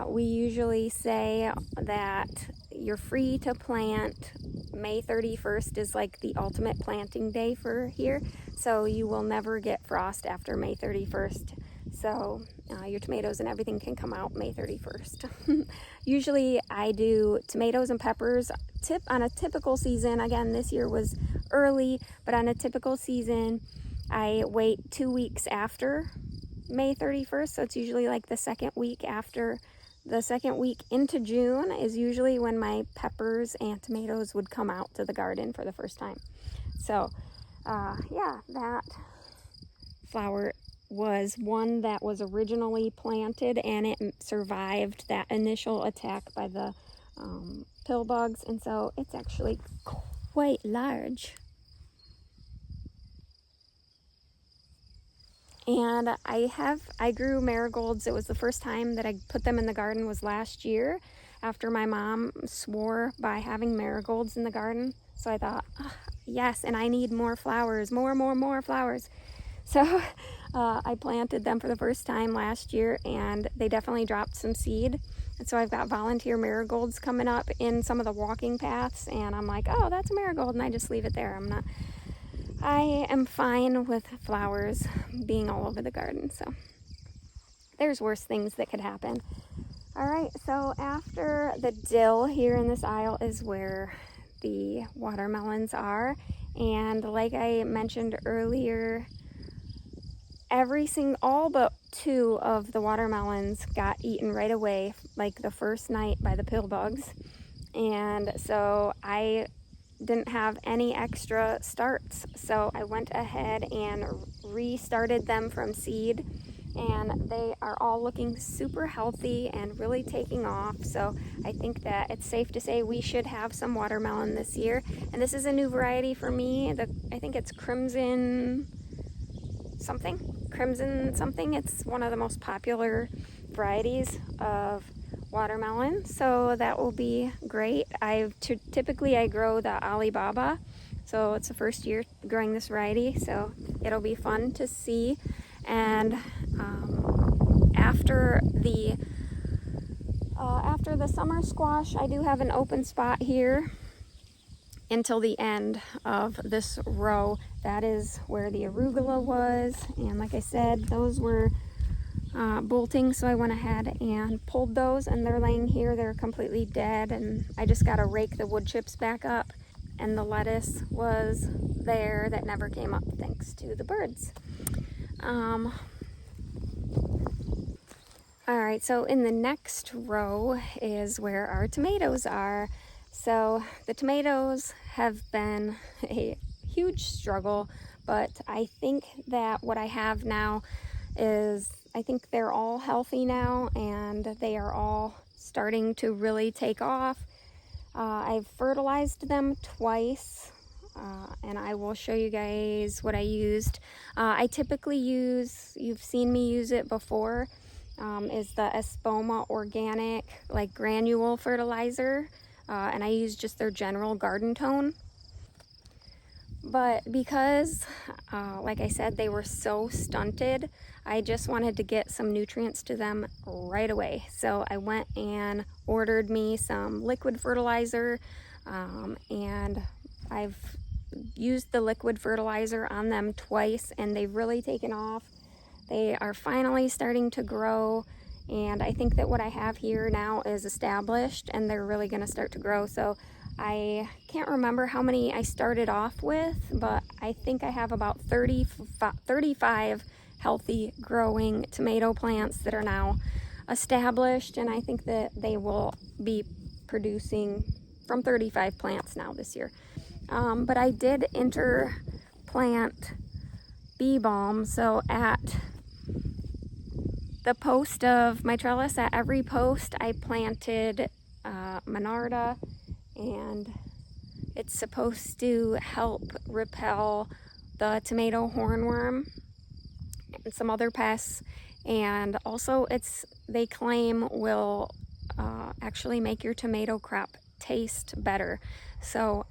S1: we usually say that you're free to plant. May 31st is like the ultimate planting day for here, so you will never get frost after May 31st. So your tomatoes and everything can come out May 31st. Usually I do tomatoes and peppers on a typical season. Again, this year was early, but on a typical season I wait 2 weeks after May 31st, so it's usually like the second week after. The second week into June is usually when my peppers and tomatoes would come out to the garden for the first time. So yeah, that flower was one that was originally planted, and it survived that initial attack by the pill bugs, and so it's actually quite large. And I grew marigolds. It was the first time that I put them in the garden was last year, after my mom swore by having marigolds in the garden. So I thought, oh, yes, and I need more flowers, more flowers. So I planted them for the first time last year, and they definitely dropped some seed. And so I've got volunteer marigolds coming up in some of the walking paths, and I'm like, oh, that's a marigold, and I just leave it there. I am fine with flowers being all over the garden, so there's worse things that could happen. All right, so after the dill here in this aisle is where the watermelons are, and like I mentioned earlier, all but 2 of the watermelons got eaten right away, like the first night, by the pill bugs. And so I didn't have any extra starts, so I went ahead and restarted them from seed, and they are all looking super healthy and really taking off. So I think that it's safe to say we should have some watermelon this year. And this is a new variety for me. I think it's crimson something. It's one of the most popular varieties of watermelon, so that will be great. Typically I grow the Alibaba, so it's the first year growing this variety, so it'll be fun to see. And after the summer squash, I do have an open spot here until the end of this row. That is where the arugula was, and like I said, those were bolting, so I went ahead and pulled those, and they're laying here. They're completely dead, and I just got to rake the wood chips back up. And the lettuce was there that never came up thanks to the birds. All right, so in the next row is where our tomatoes are. So the tomatoes have been a huge struggle, but I think that what I have now is, I think they're all healthy now, and they are all starting to really take off. I've fertilized them twice and I will show you guys what I used. I typically use, you've seen me use it before, is the Espoma organic like granule fertilizer, and I use just their general garden tone. But because, like I said, they were so stunted, I just wanted to get some nutrients to them right away. So I went and ordered me some liquid fertilizer, and I've used the liquid fertilizer on them twice, and they've really taken off. They are finally starting to grow, and I think that what I have here now is established, and they're really going to start to grow. So I can't remember how many I started off with, but I think I have about 35 healthy growing tomato plants that are now established, and I think that they will be producing from 35 plants now this year. But I did interplant bee balm, so at the post of my trellis, at every post I planted Monarda, and it's supposed to help repel the tomato hornworm and some other pests, and also they claim will actually make your tomato crop taste better. So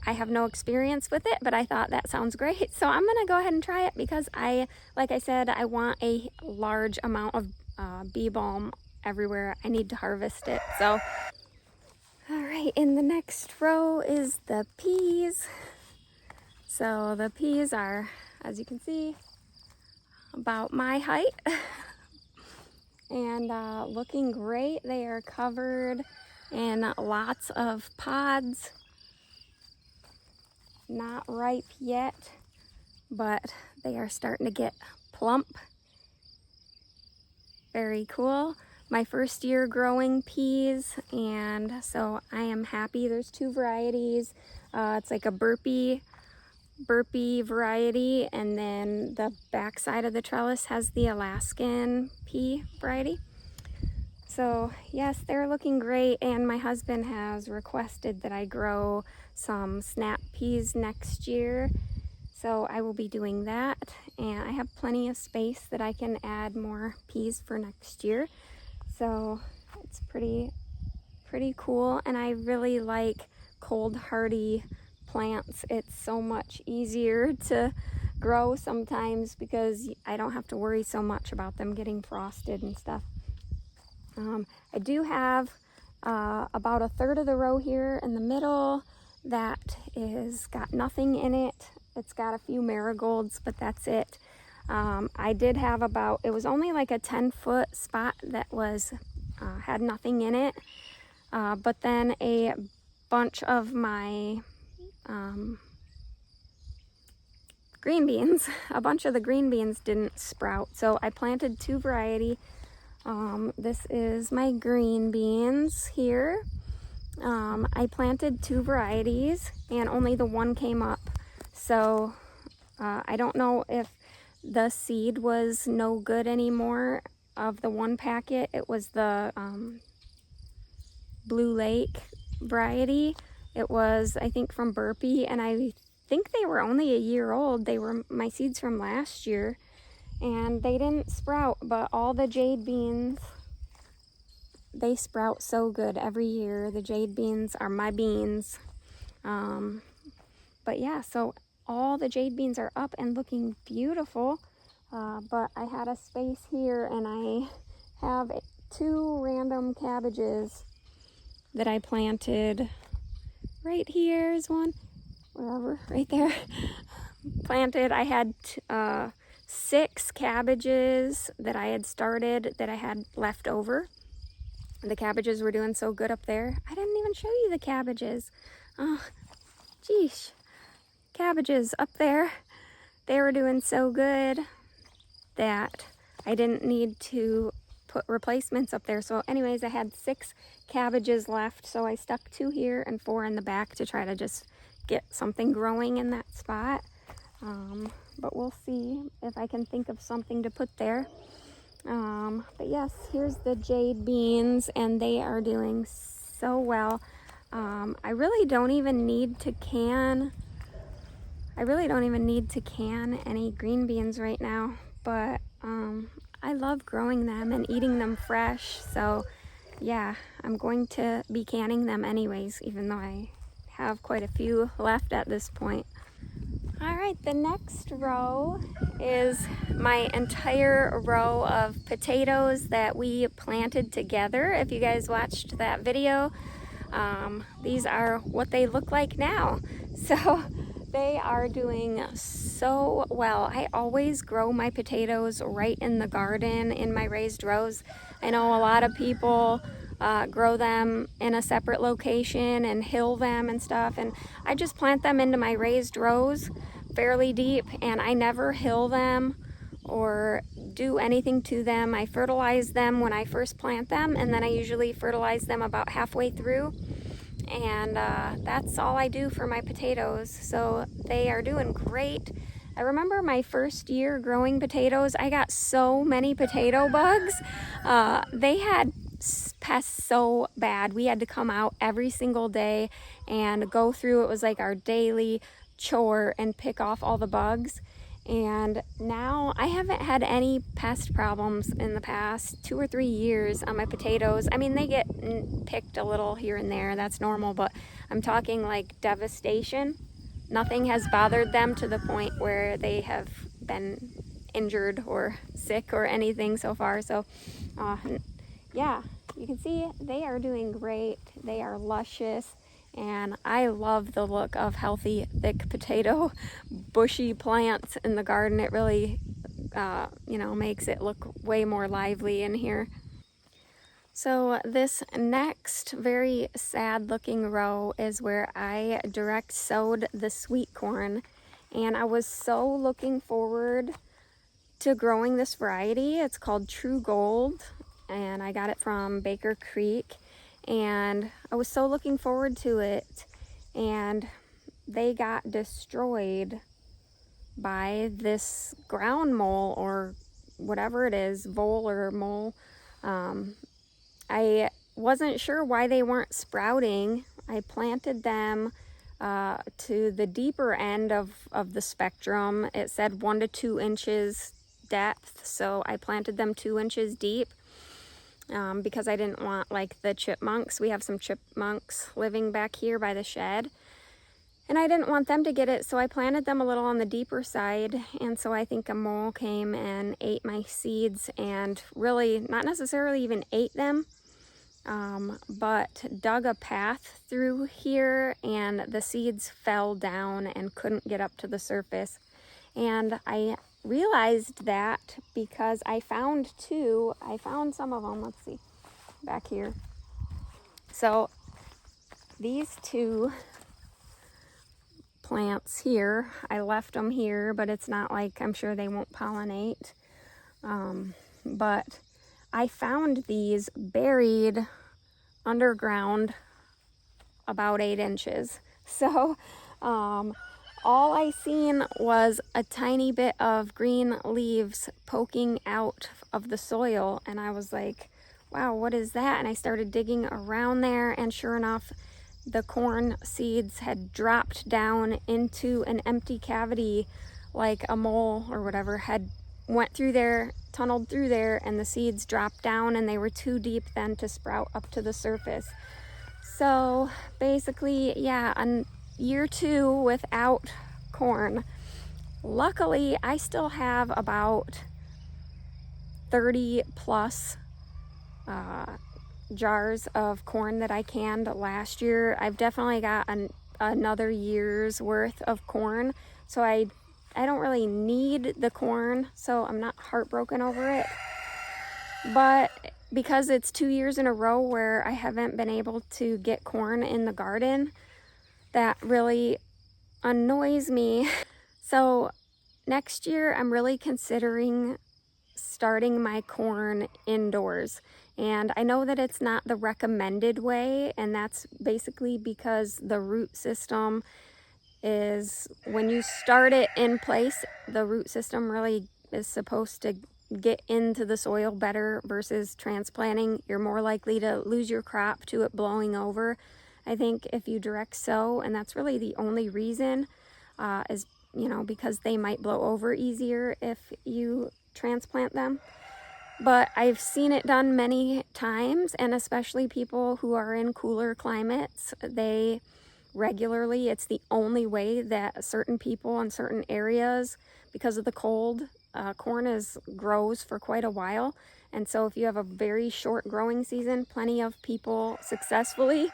S1: I have no experience with it, but I thought that sounds great, so I'm gonna go ahead and try it because like I said, I want a large amount of bee balm everywhere. I need to harvest it. So all right, in the next row is the peas. So the peas are, as you can see, about my height and looking great. They are covered in lots of pods. Not ripe yet, but they are starting to get plump. Very cool. My first year growing peas, and so I am happy. There's two varieties. It's like a burpee variety, and then the back side of the trellis has the Alaskan pea variety. So yes, they're looking great, and my husband has requested that I grow some snap peas next year, so I will be doing that, and I have plenty of space that I can add more peas for next year. So it's pretty cool, and I really like cold hardy plants. It's so much easier to grow sometimes because I don't have to worry so much about them getting frosted and stuff. I do have about a third of the row here in the middle that is got nothing in it. It's got a few marigolds, but that's it. I did have it was only like a 10-foot spot that was had nothing in it, but then a bunch of my green beans, a bunch of the green beans didn't sprout, so I planted two variety. This is my green beans here. I planted two varieties and only the one came up, so I don't know if the seed was no good anymore of the one packet. It was the Blue Lake variety. It was, I think, from Burpee, and I think they were only a year old. They were my seeds from last year, and they didn't sprout, but all the jade beans, they sprout so good every year. The jade beans are my beans. But yeah, so all the jade beans are up and looking beautiful, but I had a space here, and I have two random cabbages that I planted. Right here is one, wherever, right there. Planted. I had 6 cabbages that I had started that I had left over. The cabbages were doing so good up there. I didn't even show you the cabbages. Oh, geesh. Cabbages up there. They were doing so good that I didn't need to put replacements up there. So anyways, I had 6 cabbages left, so I stuck 2 here and 4 in the back to try to just get something growing in that spot. But we'll see if I can think of something to put there. But yes, here's the jade beans, and they are doing so well. I really don't even need to can I really don't even need to can any green beans right now, but I love growing them and eating them fresh. So yeah, I'm going to be canning them anyways, even though I have quite a few left at this point. All right, the next row is my entire row of potatoes that we planted together. If you guys watched that video, these are what they look like now. So they are doing so well. I always grow my potatoes right in the garden in my raised rows. I know a lot of people grow them in a separate location and hill them and stuff, and I just plant them into my raised rows fairly deep, and I never hill them or do anything to them. I fertilize them when I first plant them, and then I usually fertilize them about halfway through, and that's all I do for my potatoes. So they are doing great. I remember my first year growing potatoes, I got so many potato bugs. They had pests so bad. We had to come out every single day and go through. It was like our daily chore and pick off all the bugs. And now I haven't had any pest problems in the past 2 or 3 years on my potatoes. I mean, they get picked a little here and there, that's normal, but I'm talking like devastation. Nothing has bothered them to the point where they have been injured or sick or anything so far. So yeah, you can see they are doing great. They are luscious, and I love the look of healthy, thick potato, bushy plants in the garden. It really, makes it look way more lively in here. So this next very sad looking row is where I direct sowed the sweet corn, and I was so looking forward to growing this variety. It's called True Gold, and I got it from Baker Creek, and I was so looking forward to it, and they got destroyed by this ground mole or whatever it is, vole or mole. I wasn't sure why they weren't sprouting. I planted them to the deeper end of the spectrum. It said 1 to 2 inches depth, so I planted them 2 inches deep because I didn't want like the chipmunks. We have some chipmunks living back here by the shed, and I didn't want them to get it, so I planted them a little on the deeper side. And so I think a mole came and ate my seeds, and really not necessarily even ate them, but dug a path through here, and the seeds fell down and couldn't get up to the surface. And I realized that because I found some of them, let's see, back here. So these 2 plants here, I left them here, but it's not like I'm sure they won't pollinate. But I found these buried underground about 8 inches. So all I seen was a tiny bit of green leaves poking out of the soil, and I was like, wow, what is that? And I started digging around there, and sure enough, the corn seeds had dropped down into an empty cavity, like a mole or whatever had went through there, tunneled through there, and the seeds dropped down, and they were too deep then to sprout up to the surface. So basically, yeah, on year 2 without corn. Luckily, I still have about 30 plus jars of corn that I canned last year. I've definitely got another year's worth of corn, so I don't really need the corn, so I'm not heartbroken over it. But because it's 2 years in a row where I haven't been able to get corn in the garden, that really annoys me. So next year I'm really considering starting my corn indoors. And I know that it's not the recommended way, and that's basically because the root system is, when you start it in place, the root system really is supposed to get into the soil better versus transplanting. You're more likely to lose your crop to it blowing over, I think, if you direct sow. And that's really the only reason, is because they might blow over easier if you transplant them. But I've seen it done many times, and especially people who are in cooler climates, they regularly, it's the only way that certain people in certain areas, because of the cold, corn grows for quite a while. And so if you have a very short growing season, plenty of people successfully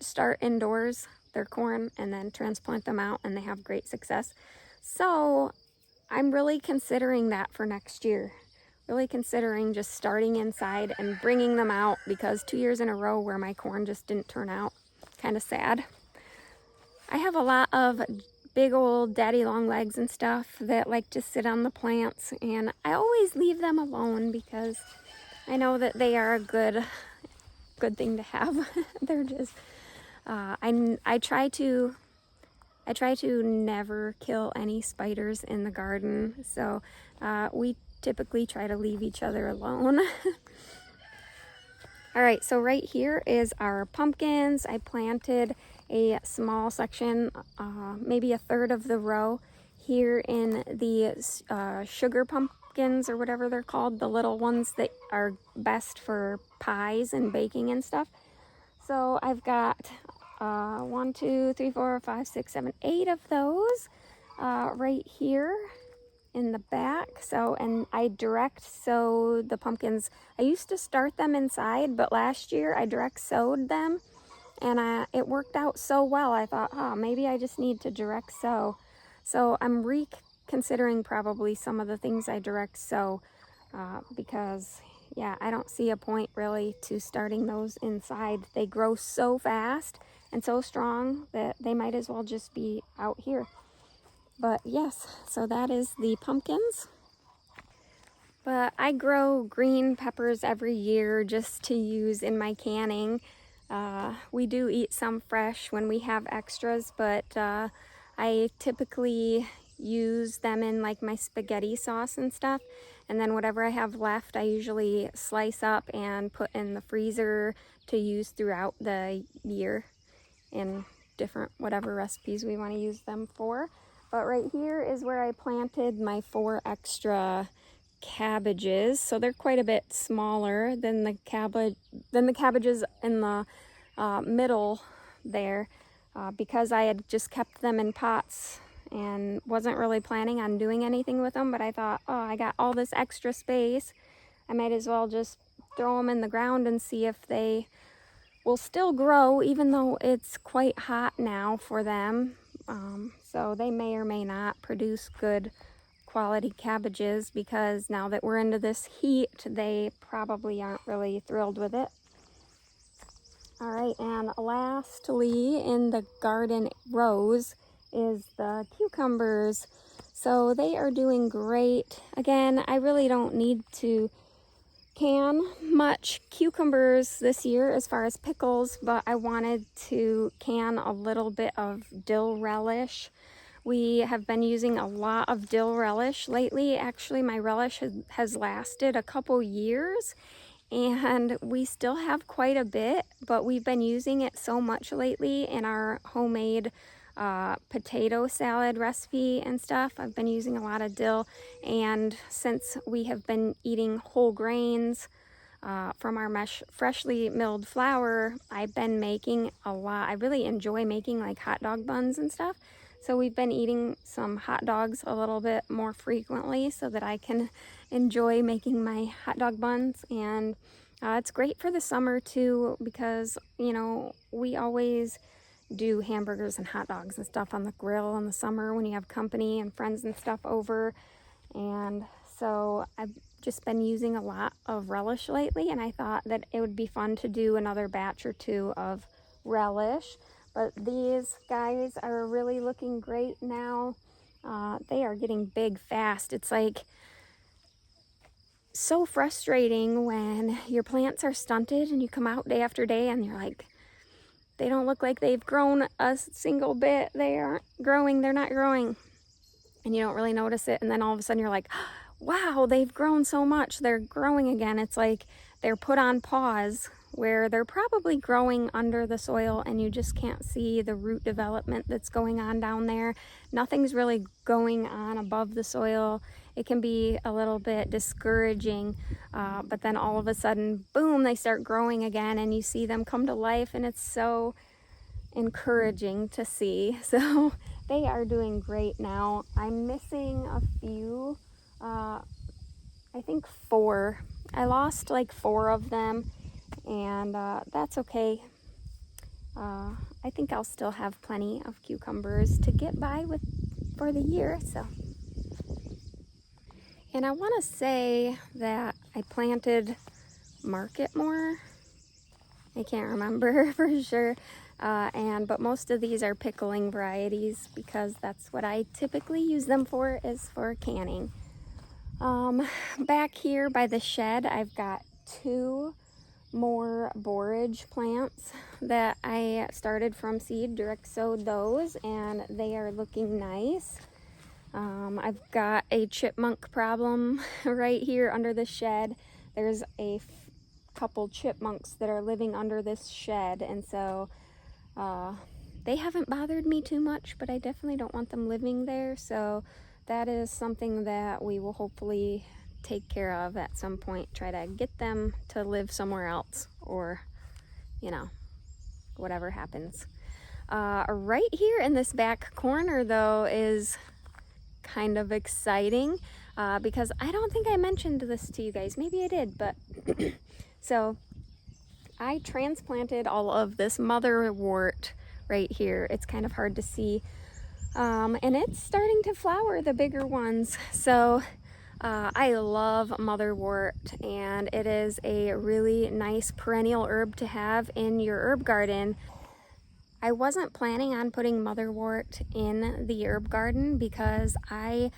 S1: start indoors their corn and then transplant them out, and they have great success. So I'm really considering that for next year. Really considering just starting inside and bringing them out, because 2 years in a row where my corn just didn't turn out, kind of sad. I have a lot of big old daddy long legs and stuff that like to sit on the plants, and I always leave them alone because I know that they are a good thing to have. They're just I try to never kill any spiders in the garden, so we typically try to leave each other alone. All right, so right here is our pumpkins. I planted a small section, maybe a third of the row here in the sugar pumpkins, or whatever they're called, the little ones that are best for pies and baking and stuff. So I've got 1, 2, 3, 4, 5, 6, 7, 8 of those right here in the back. So, and I direct sowed the pumpkins. I used to start them inside, but last year I direct sowed them, and it worked out so well. I thought, oh, maybe I just need to direct sow. So I'm reconsidering probably some of the things I direct sow, because yeah, I don't see a point really to starting those inside. They grow so fast and so strong that they might as well just be out here. But yes, so that is the pumpkins. But I grow green peppers every year just to use in my canning. We do eat some fresh when we have extras, but I typically use them in like my spaghetti sauce and stuff. And then whatever I have left, I usually slice up and put in the freezer to use throughout the year in different whatever recipes we want to use them for. But right here is where I planted my 4 extra cabbages. So they're quite a bit smaller than the cabbages in the middle there, because I had just kept them in pots and wasn't really planning on doing anything with them. But I thought, oh, I got all this extra space, I might as well just throw them in the ground and see if they will still grow, even though it's quite hot now for them. So they may or may not produce good quality cabbages, because now that we're into this heat, they probably aren't really thrilled with it. All right, and lastly in the garden rows is the cucumbers. So they are doing great. Again, I really don't need to can much cucumbers this year as far as pickles, but I wanted to can a little bit of dill relish. We have been using a lot of dill relish lately. Actually, my relish has lasted a couple years, and we still have quite a bit, but we've been using it so much lately in our homemade potato salad recipe and stuff. I've been using a lot of dill, and since we have been eating whole grains from our freshly milled flour, I've been making a lot. I really enjoy making like hot dog buns and stuff. So we've been eating some hot dogs a little bit more frequently so that I can enjoy making my hot dog buns. And it's great for the summer too, because, we always do hamburgers and hot dogs and stuff on the grill in the summer when you have company and friends and stuff over. And so I've just been using a lot of relish lately, and I thought that it would be fun to do another batch or 2 of relish. But these guys are really looking great now. They are getting big fast. It's like so frustrating when your plants are stunted and you come out day after day and you're like, they don't look like they've grown a single bit. They aren't growing. They're not growing. And you don't really notice it. And then all of a sudden you're like, wow, they've grown so much. They're growing again. It's like they're put on pause where they're probably growing under the soil and you just can't see the root development that's going on down there. Nothing's really going on above the soil. It can be a little bit discouraging, but then all of a sudden, boom, they start growing again and you see them come to life, and it's so encouraging to see. So they are doing great now. I'm missing a few, I think 4. I lost like 4 of them, and that's okay. I think I'll still have plenty of cucumbers to get by with for the year. So, and I want to say that I planted market more. I can't remember for sure. But most of these are pickling varieties because that's what I typically use them for, is for canning. Back here by the shed, I've got 2 more borage plants that I started from seed, direct sowed those, and they are looking nice. I've got a chipmunk problem right here under the shed. There's a couple chipmunks that are living under this shed, and so they haven't bothered me too much, but I definitely don't want them living there. So that is something that we will hopefully take care of at some point. Try to get them to live somewhere else, or, you know, whatever happens. Right here in this back corner, though, is kind of exciting because I don't think I mentioned this to you guys. Maybe I did, but so I transplanted all of this motherwort right here. It's kind of hard to see. And it's starting to flower, the bigger ones. So I love motherwort, and it is a really nice perennial herb to have in your herb garden. I wasn't planning on putting motherwort in the herb garden because I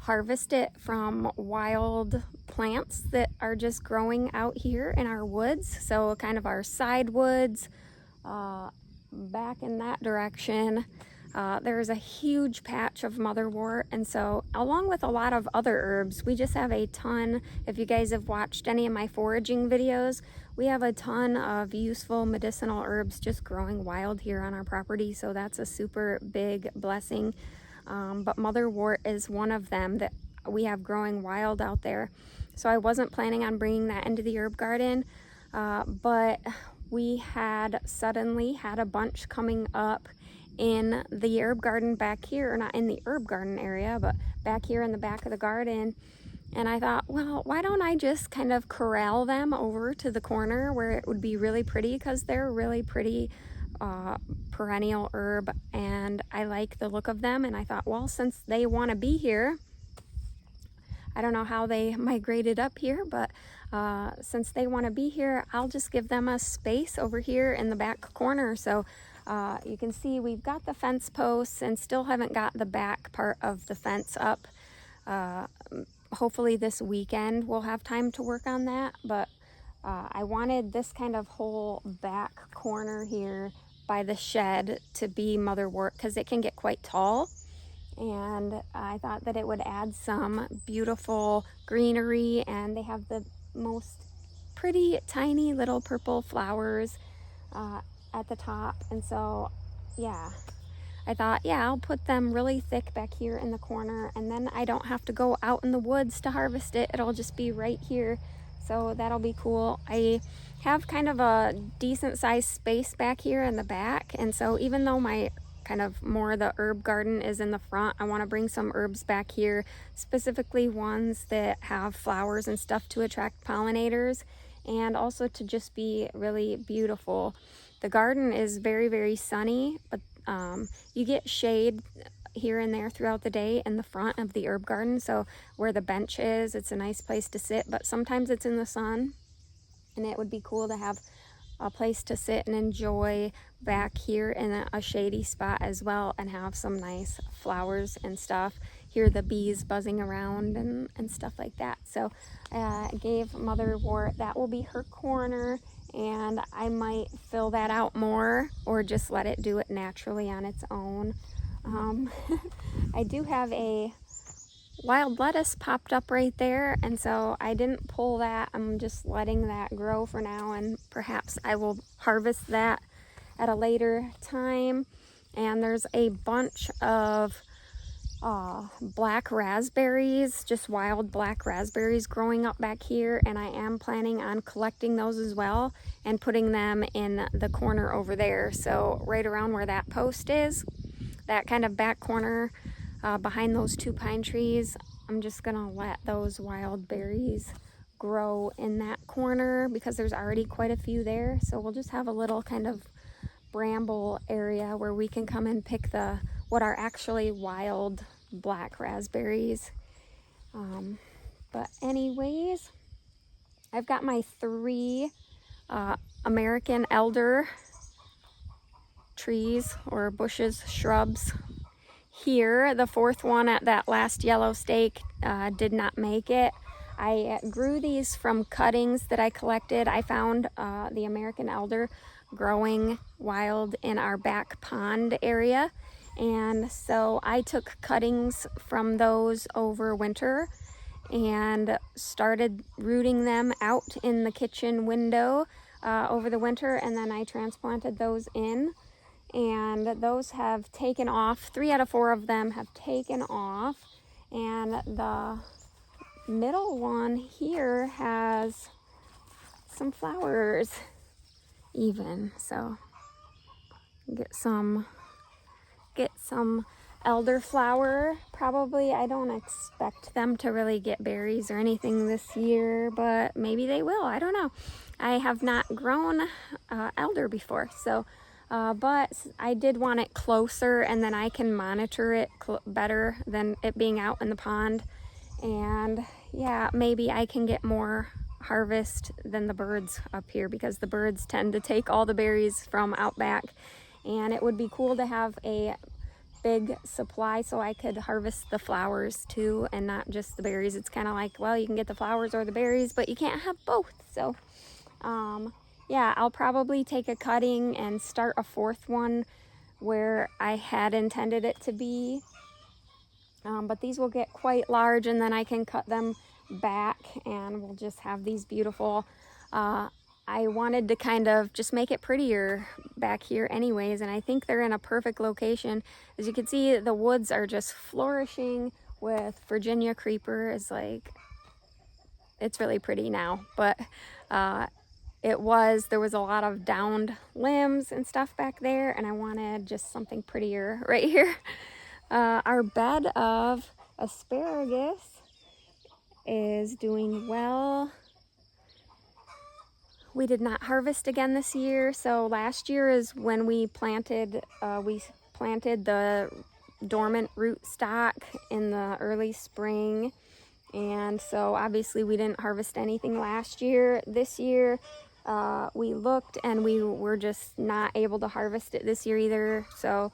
S1: harvest it from wild plants that are just growing out here in our woods. So kind of our side woods, back in that direction. There's a huge patch of motherwort, and so along with a lot of other herbs, we just have a ton. If you guys have watched any of my foraging videos, we have a ton of useful medicinal herbs just growing wild here on our property, so that's a super big blessing. But motherwort is one of them that we have growing wild out there. So I wasn't planning on bringing that into the herb garden, but we had suddenly had a bunch coming up in the herb garden back here, or not in the herb garden area, but back here in the back of the garden. And I thought, well, why don't I just kind of corral them over to the corner where it would be really pretty, because they're really pretty perennial herb and I like the look of them. And I thought, well, since they want to be here, I don't know how they migrated up here, but since they want to be here, I'll just give them a space over here in the back corner. So you can see we've got the fence posts and still haven't got the back part of the fence up. Hopefully this weekend we'll have time to work on that, but I wanted this kind of whole back corner here by the shed to be motherwort because it can get quite tall, and I thought that it would add some beautiful greenery, and they have the most pretty tiny little purple flowers at the top. And so yeah, I thought, yeah, I'll put them really thick back here in the corner, and then I don't have to go out in the woods to harvest it. It'll just be right here. So that'll be cool. I have kind of a decent sized space back here in the back, and so even though my kind of more the herb garden is in the front, I want to bring some herbs back here, specifically ones that have flowers and stuff to attract pollinators, and also to just be really beautiful. The garden is very, very sunny, but you get shade here and there throughout the day in the front of the herb garden. So where the bench is, it's a nice place to sit, but sometimes it's in the sun, and it would be cool to have a place to sit and enjoy back here in a shady spot as well, and have some nice flowers and stuff. Hear the bees buzzing around and stuff like that. So I gave motherwort, that will be her corner, and I might fill that out more or just let it do it naturally on its own. I do have a wild lettuce popped up right there, and so I didn't pull that. I'm just letting that grow for now and perhaps I will harvest that at a later time. And there's a bunch of black raspberries, just wild black raspberries growing up back here, and I am planning on collecting those as well and putting them in the corner over there. So right around where that post is, that kind of back corner behind those 2 pine trees, I'm just gonna let those wild berries grow in that corner because there's already quite a few there. So we'll just have a little kind of bramble area where we can come and pick what are actually wild black raspberries. But anyways, I've got my 3 American elder trees or bushes, shrubs here. The 4th one at that last yellow stake did not make it. I grew these from cuttings that I collected. I found the American elder growing wild in our back pond area, and so I took cuttings from those over winter and started rooting them out in the kitchen window over the winter, and then I transplanted those in, and those have taken off. 3 out of 4 of them have taken off, and the middle one here has some flowers even, so get some elderflower. Probably, I don't expect them to really get berries or anything this year, but maybe they will. I don't know. I have not grown elder before, so but I did want it closer, and then I can monitor it better than it being out in the pond. And yeah, maybe I can get more harvest than the birds up here, because the birds tend to take all the berries from out back, and it would be cool to have a big supply so I could harvest the flowers too and not just the berries. It's kind of like, well, you can get the flowers or the berries, but you can't have both. So yeah, I'll probably take a cutting and start a 4th one where I had intended it to be, but these will get quite large, and then I can cut them back and we'll just have these beautiful I wanted to kind of just make it prettier back here anyways, and I think they're in a perfect location. As you can see, the woods are just flourishing with Virginia creeper. It's like, it's really pretty now, but there was a lot of downed limbs and stuff back there, and I wanted just something prettier right here. Our bed of asparagus is doing well. We did not harvest again this year, so last year is when we planted the dormant root stock in the early spring, and so obviously we didn't harvest anything last year. This year we looked and we were just not able to harvest it this year either, so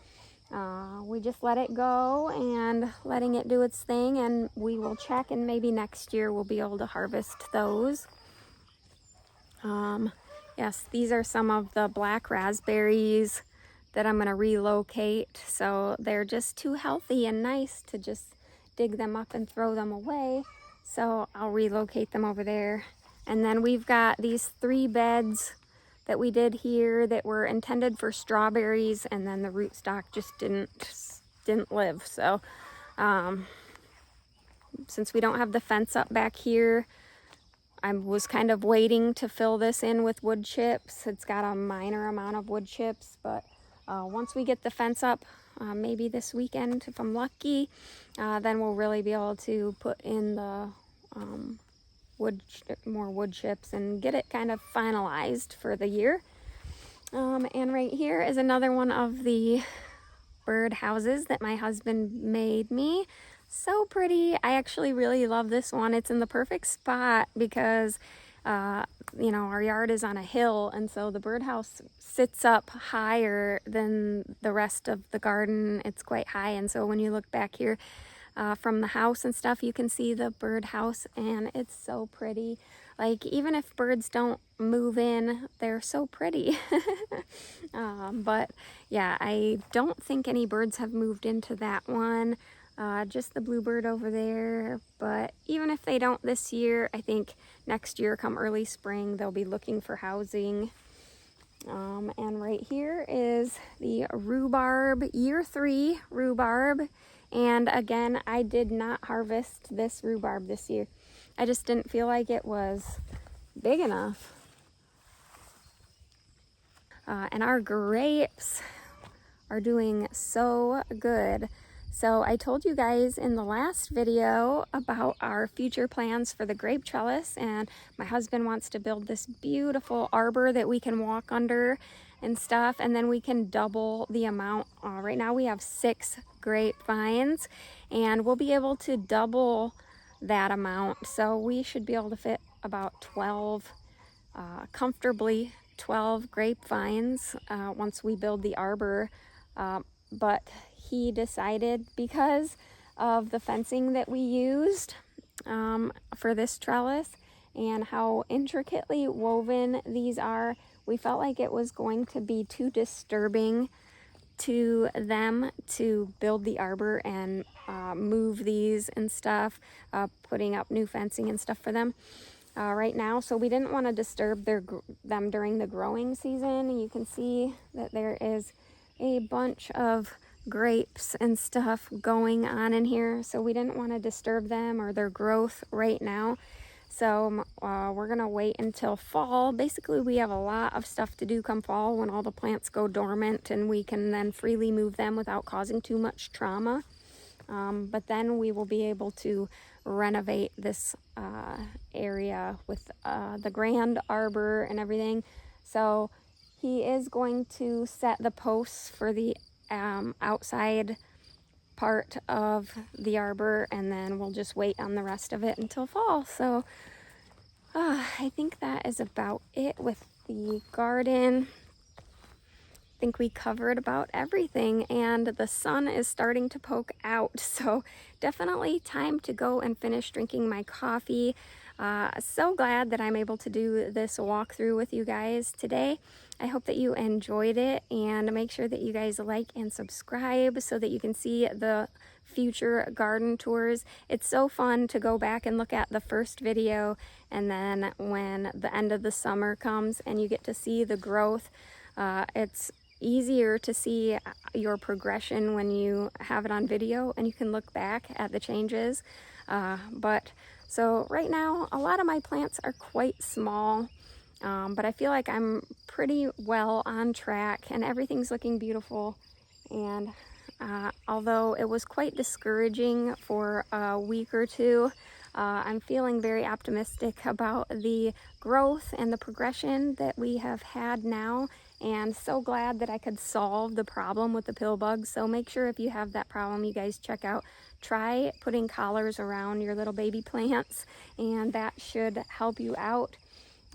S1: we just let it go and letting it do its thing, and we will check, and maybe next year we'll be able to harvest those. Yes, these are some of the black raspberries that I'm going to relocate. So they're just too healthy and nice to just dig them up and throw them away. So I'll relocate them over there. And then we've got these 3 beds that we did here that were intended for strawberries, and then the rootstock just didn't live. So since we don't have the fence up back here, I was kind of waiting to fill this in with wood chips. It's got a minor amount of wood chips, but once we get the fence up, maybe this weekend if I'm lucky, then we'll really be able to put in the more wood chips and get it kind of finalized for the year. And right here is another one of the bird houses that my husband made me. So pretty. I actually really love this one. It's in the perfect spot because our yard is on a hill, and so the birdhouse sits up higher than the rest of the garden. It's quite high, and so when you look back here from the house and stuff, you can see the birdhouse, and it's so pretty. Like, even if birds don't move in, they're so pretty. But yeah, I don't think any birds have moved into that one. just the bluebird over there. But even if they don't this year, I think next year, come early spring, they'll be looking for housing. And right here is the rhubarb, year 3 rhubarb. And again, I did not harvest this rhubarb this year. I just didn't feel like it was big enough. And our grapes are doing so good. So I told you guys in the last video about our future plans for the grape trellis, and my husband wants to build this beautiful arbor that we can walk under and stuff, and then we can double the amount. Right now we have 6 grapevines, and we'll be able to double that amount. So we should be able to fit about 12, comfortably 12 grapevines once we build the arbor. But he decided, because of the fencing that we used for this trellis and how intricately woven these are, we felt like it was going to be too disturbing to them to build the arbor and move these and stuff, putting up new fencing and stuff for them right now. So we didn't want to disturb them during the growing season. You can see that there is a bunch of grapes and stuff going on in here, so we didn't want to disturb them or their growth right now. So we're gonna wait until fall. Basically, we have a lot of stuff to do come fall when all the plants go dormant, and we can then freely move them without causing too much trauma. But then we will be able to renovate this area with the grand arbor and everything. So he is going to set the posts for the outside part of the arbor, and then we'll just wait on the rest of it until fall. So I think that is about it with the garden. I think we covered about everything, and the sun is starting to poke out, so definitely time to go and finish drinking my coffee. So glad that I'm able to do this walkthrough with you guys today. I hope that you enjoyed it, and make sure that you guys like and subscribe so that you can see the future garden tours. It's so fun to go back and look at the first video, and then when the end of the summer comes and you get to see the growth, it's easier to see your progression when you have it on video and you can look back at the changes. So right now, a lot of my plants are quite small, but I feel like I'm pretty well on track and everything's looking beautiful. And although it was quite discouraging for a week or two, I'm feeling very optimistic about the growth and the progression that we have had now, and so glad that I could solve the problem with the pill bugs. So make sure, if you have that problem, you guys try putting collars around your little baby plants, and that should help you out.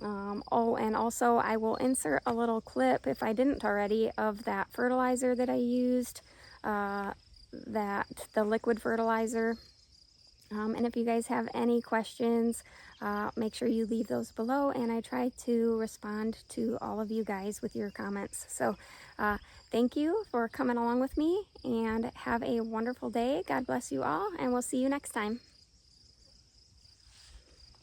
S1: Oh, and also I will insert a little clip, if I didn't already, of that fertilizer that I used, the liquid fertilizer. And if you guys have any questions, make sure you leave those below, and I try to respond to all of you guys with your comments. So thank you for coming along with me, and have a wonderful day. God bless you all, and we'll see you next time.